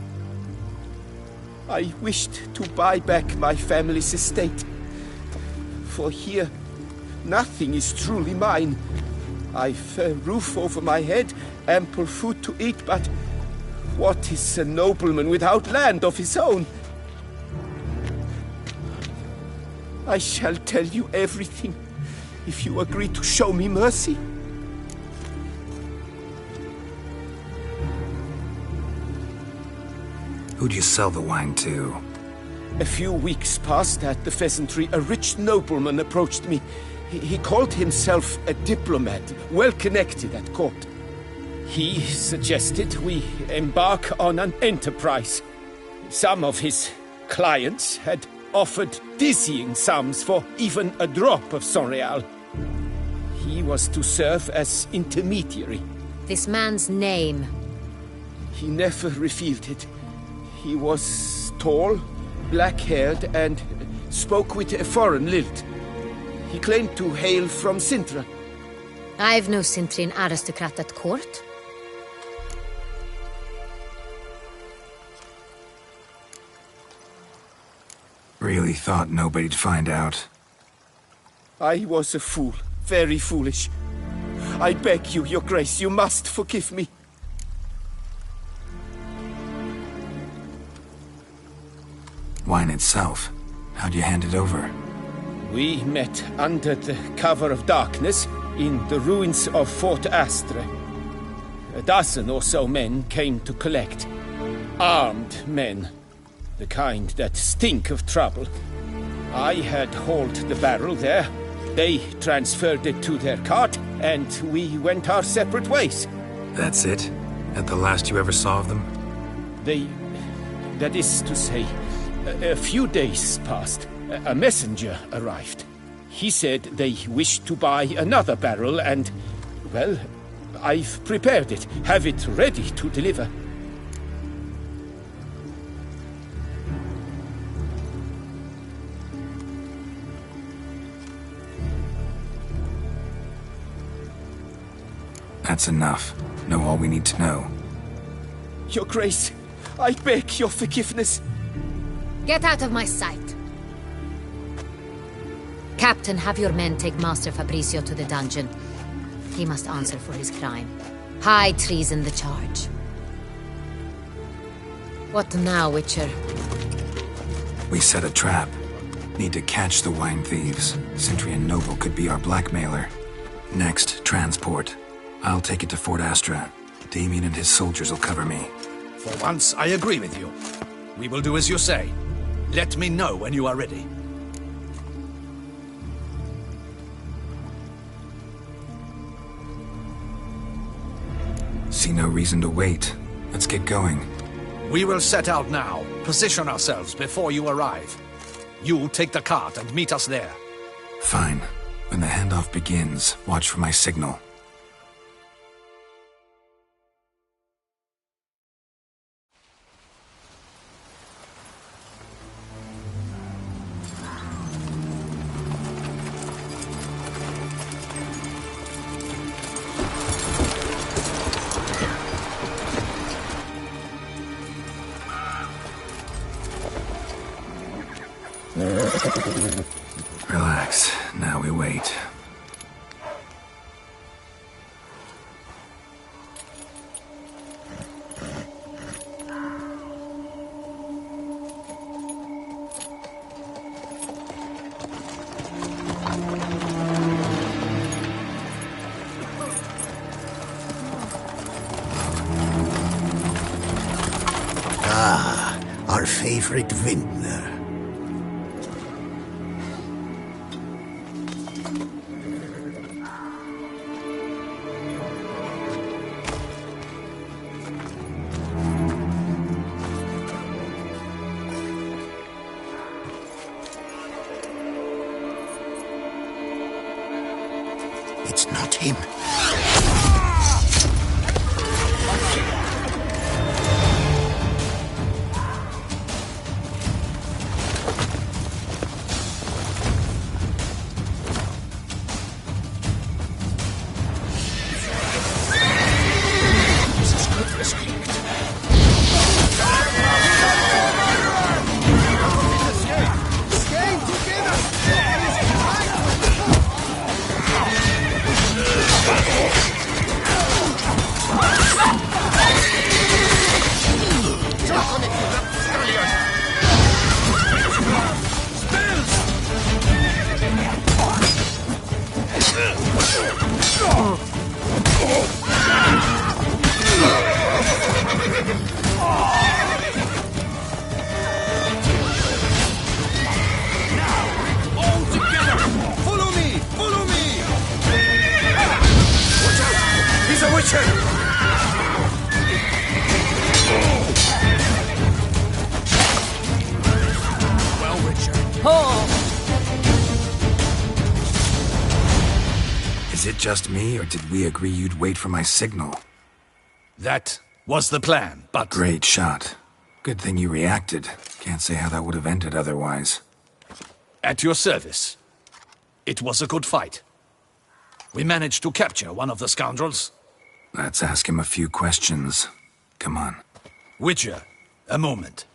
I wished to buy back my family's estate. For here, nothing is truly mine. I've a roof over my head, ample food to eat, but what is a nobleman without land of his own? I shall tell you everything, if you agree to show me mercy. Who'd you sell the wine to? A few weeks past at the pheasantry, a rich nobleman approached me. He called himself a diplomat, well connected at court. He suggested we embark on an enterprise. Some of his clients had offered dizzying sums for even a drop of Sonreal. He was to serve as intermediary. This man's name? He never revealed it. He was tall, black-haired, and spoke with a foreign lilt. He claimed to hail from Sintra. I've no Sintrian aristocrat at court. Really thought nobody'd find out. I was a fool. Very foolish. I beg you, Your Grace, you must forgive me. wine itself. How'd you hand it over? We met under the cover of darkness in the ruins of Fort Astre. A dozen or so men came to collect. Armed men. The kind that stink of trouble. I had hauled the barrel there. They transferred it to their cart, and we went our separate ways. That's it? At the last you ever saw of them? That is to say, a few days passed. A messenger arrived. He said they wished to buy another barrel and, well, I've prepared it. Have it ready to deliver. That's enough. Know all we need to know. Your Grace, I beg your forgiveness. Get out of my sight. Captain, have your men take Master Fabrizio to the dungeon. He must answer for his crime. High treason the charge. What now, Witcher? We set a trap. Need to catch the wine thieves. Sentry and Noble could be our blackmailer. Next, transport. I'll take it to Fort Astra. Damien and his soldiers will cover me. For once, I agree with you. We will do as you say. Let me know when you are ready. See no reason to wait. Let's get going. We will set out now. Position ourselves before you arrive. You take the cart and meet us there. Fine. When the handoff begins, watch for my signal. Relax. Now we wait. Ah, our favorite vintner. It's not him. Is it just me, or did we agree you'd wait for my signal? That was the plan, but... Great shot. Good thing you reacted. Can't say how that would have ended otherwise. At your service. It was a good fight. We managed to capture one of the scoundrels. Let's ask him a few questions. Come on. Witcher, a moment.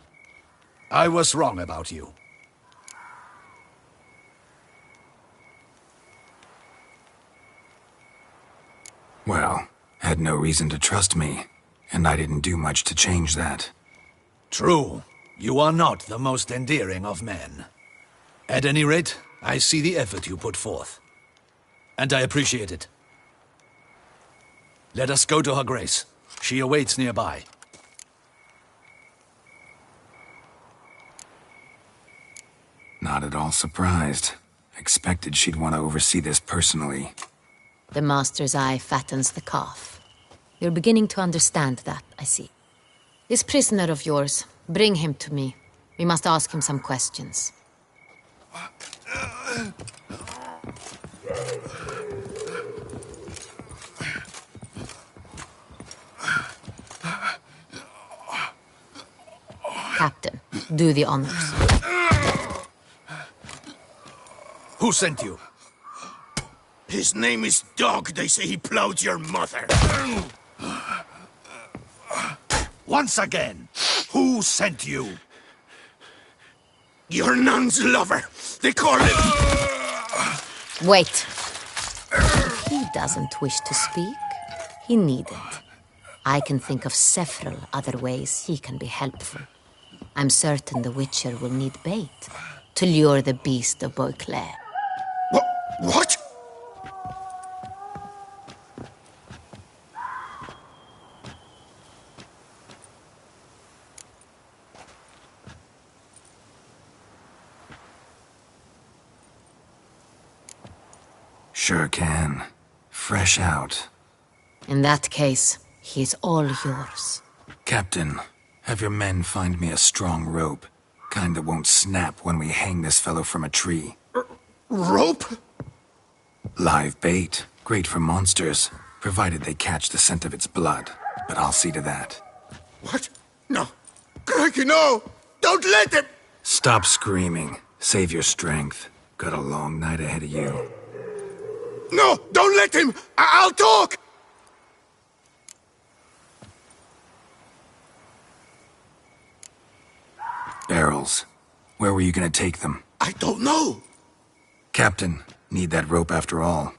I was wrong about you. Well, had no reason to trust me, and I didn't do much to change that. True, You are not the most endearing of men. At any rate, I see the effort you put forth. And I appreciate it. Let us go to her grace. She awaits nearby. Not at all surprised. Expected she'd want to oversee this personally. The master's eye fattens the calf. You're beginning to understand that, I see. This prisoner of yours, bring him to me. We must ask him some questions. Captain, do the honors. Who sent you? His name is Dog. They say he plowed your mother. Once again, who sent you? Your nun's lover. They call him... Wait. If he doesn't wish to speak, he needn't. I can think of several other ways he can be helpful. I'm certain the Witcher will need bait to lure the beast of Beauclair. What? Sure can. Fresh out. In that case, he's all yours. Captain, have your men find me a strong rope. Kind that won't snap when we hang this fellow from a tree. Rope? Live bait. Great for monsters, provided they catch the scent of its blood. But I'll see to that. What? No. Crikey, no! Don't let him! Stop screaming. Save your strength. Got a long night ahead of you. No! Don't let him! I'll talk! Barrels. Where were you gonna take them? I don't know. Captain, need that rope after all.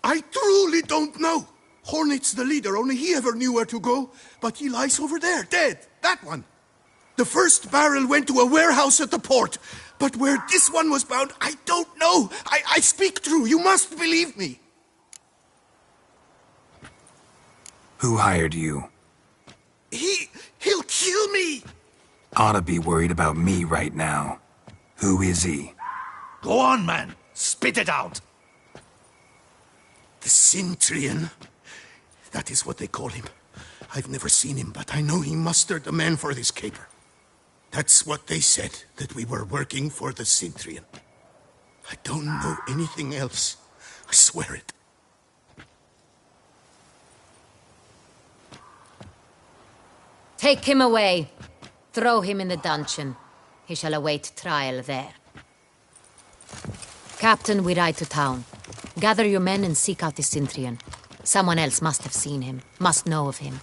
I truly don't know. Hornet's the leader, only he ever knew where to go. But he lies over there, dead. That one. The first barrel went to a warehouse at the port. But where this one was bound, I don't know. I speak true. You must believe me. Who hired you? He'll kill me. Ought to be worried about me right now. Who is he? Go on, man. Spit it out. The Cintrian. That is what they call him. I've never seen him, but I know he mustered the men for this caper. That's what they said, that we were working for the Cintrian. I don't know anything else. I swear it. Take him away. Throw him in the dungeon. He shall await trial there. Captain, we ride to town. Gather your men and seek out the Cintrian. Someone else must have seen him, must know of him.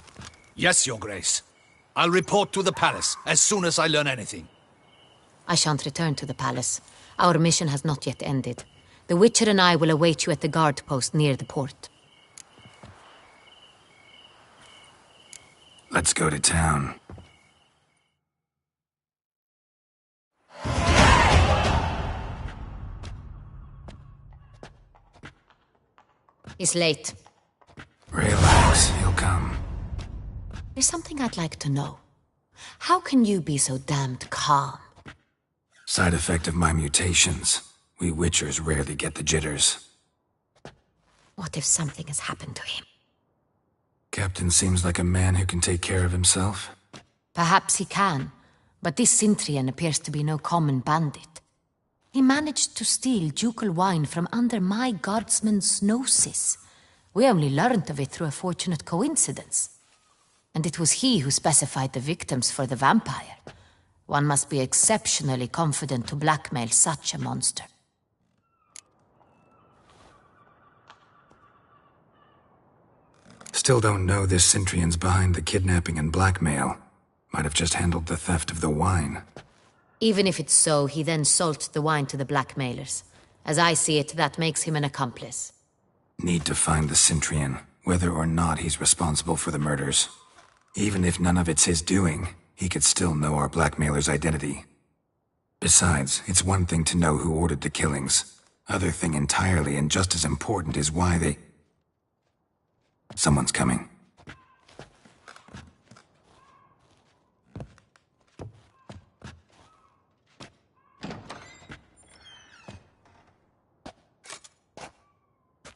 Yes, Your Grace. I'll report to the palace as soon as I learn anything. I shan't return to the palace. Our mission has not yet ended. The Witcher and I will await you at the guard post near the port. Let's go to town. It's late. Relax, he'll come. There's something I'd like to know. How can you be so damned calm? Side effect of my mutations. We Witchers rarely get the jitters. What if something has happened to him? Captain seems like a man who can take care of himself. Perhaps he can, but this Cintrian appears to be no common bandit. He managed to steal ducal wine from under my guardsman's noses. We only learned of it through a fortunate coincidence. And it was he who specified the victims for the vampire. One must be exceptionally confident to blackmail such a monster. Still don't know this Cintrian's behind the kidnapping and blackmail. Might have just handled the theft of the wine. Even if it's so, he then sold the wine to the blackmailers. As I see it, that makes him an accomplice. Need to find the Cintrian, whether or not he's responsible for the murders. Even if none of it's his doing, he could still know our blackmailer's identity. Besides, it's one thing to know who ordered the killings. Other thing entirely, and just as important, is why they... Someone's coming.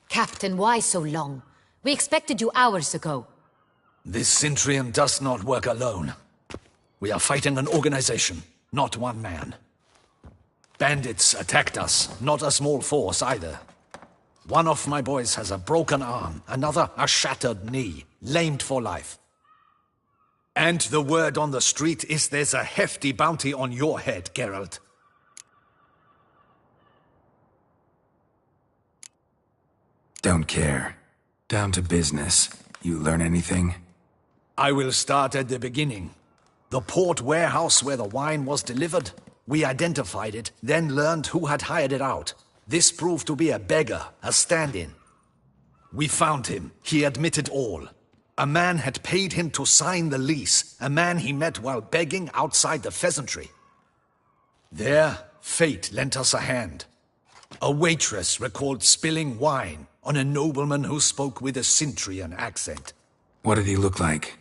Captain, why so long? We expected you hours ago. This Centurion does not work alone. We are fighting an organization, not one man. Bandits attacked us, not a small force either. One of my boys has a broken arm, another a shattered knee, lamed for life. And the word on the street is there's a hefty bounty on your head, Geralt. Don't care. Down to business. You learn anything? I will start at the beginning. The port warehouse where the wine was delivered. We identified it, then learned who had hired it out. This proved to be a beggar, a stand-in. We found him. He admitted all. A man had paid him to sign the lease, a man he met while begging outside the pheasantry. There, fate lent us a hand. A waitress recalled spilling wine on a nobleman who spoke with a Centurion accent. What did he look like?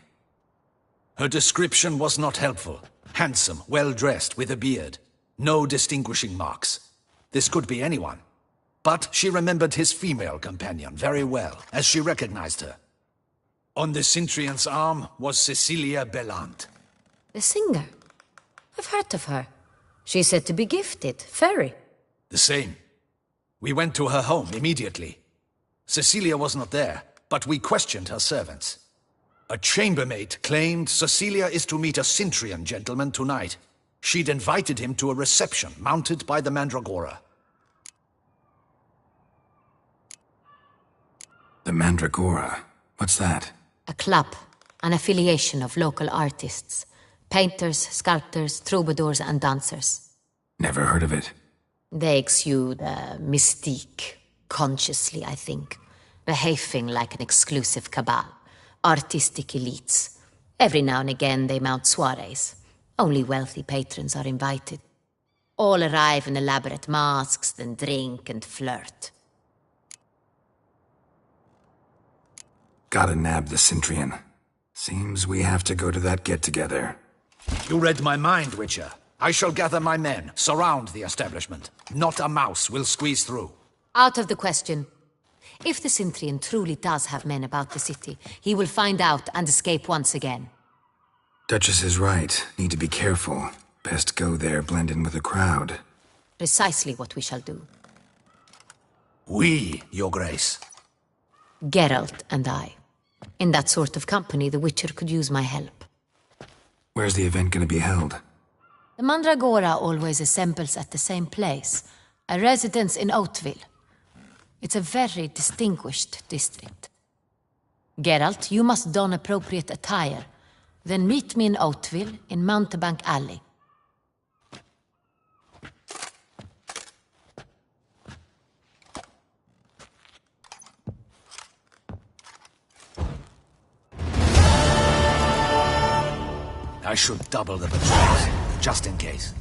Her description was not helpful. Handsome, well-dressed, with a beard. No distinguishing marks. This could be anyone. But she remembered his female companion very well, as she recognized her. On the Centurion's arm was Cecilia Bellant. The singer? I've heard of her. She's said to be gifted, fairy. The same. We went to her home immediately. Cecilia was not there, but we questioned her servants. A chambermaid claimed Cecilia is to meet a Centurion gentleman tonight. She'd invited him to a reception mounted by the Mandragora. The Mandragora? What's that? A club, an affiliation of local artists. Painters, sculptors, troubadours and dancers. Never heard of it. They exude mystique, consciously, I think. Behaving like an exclusive cabal. Artistic elites. Every now and again they mount soirees. Only wealthy patrons are invited. All arrive in elaborate masks, then drink and flirt. Gotta nab the Centurion. Seems we have to go to that get-together. You read my mind, Witcher. I shall gather my men, surround the establishment. Not a mouse will squeeze through. Out of the question. If the Centurion truly does have men about the city, he will find out and escape once again. Duchess is right. Need to be careful. Best go there, blend in with the crowd. Precisely what we shall do. We, Your Grace. Geralt and I. In that sort of company, the Witcher could use my help. Where's the event gonna be held? The Mandragora always assembles at the same place, a residence in Oatville. It's a very distinguished district. Geralt, you must don appropriate attire. Then meet me in Oatville, in Mountebank Alley. I should double the patrols, just in case.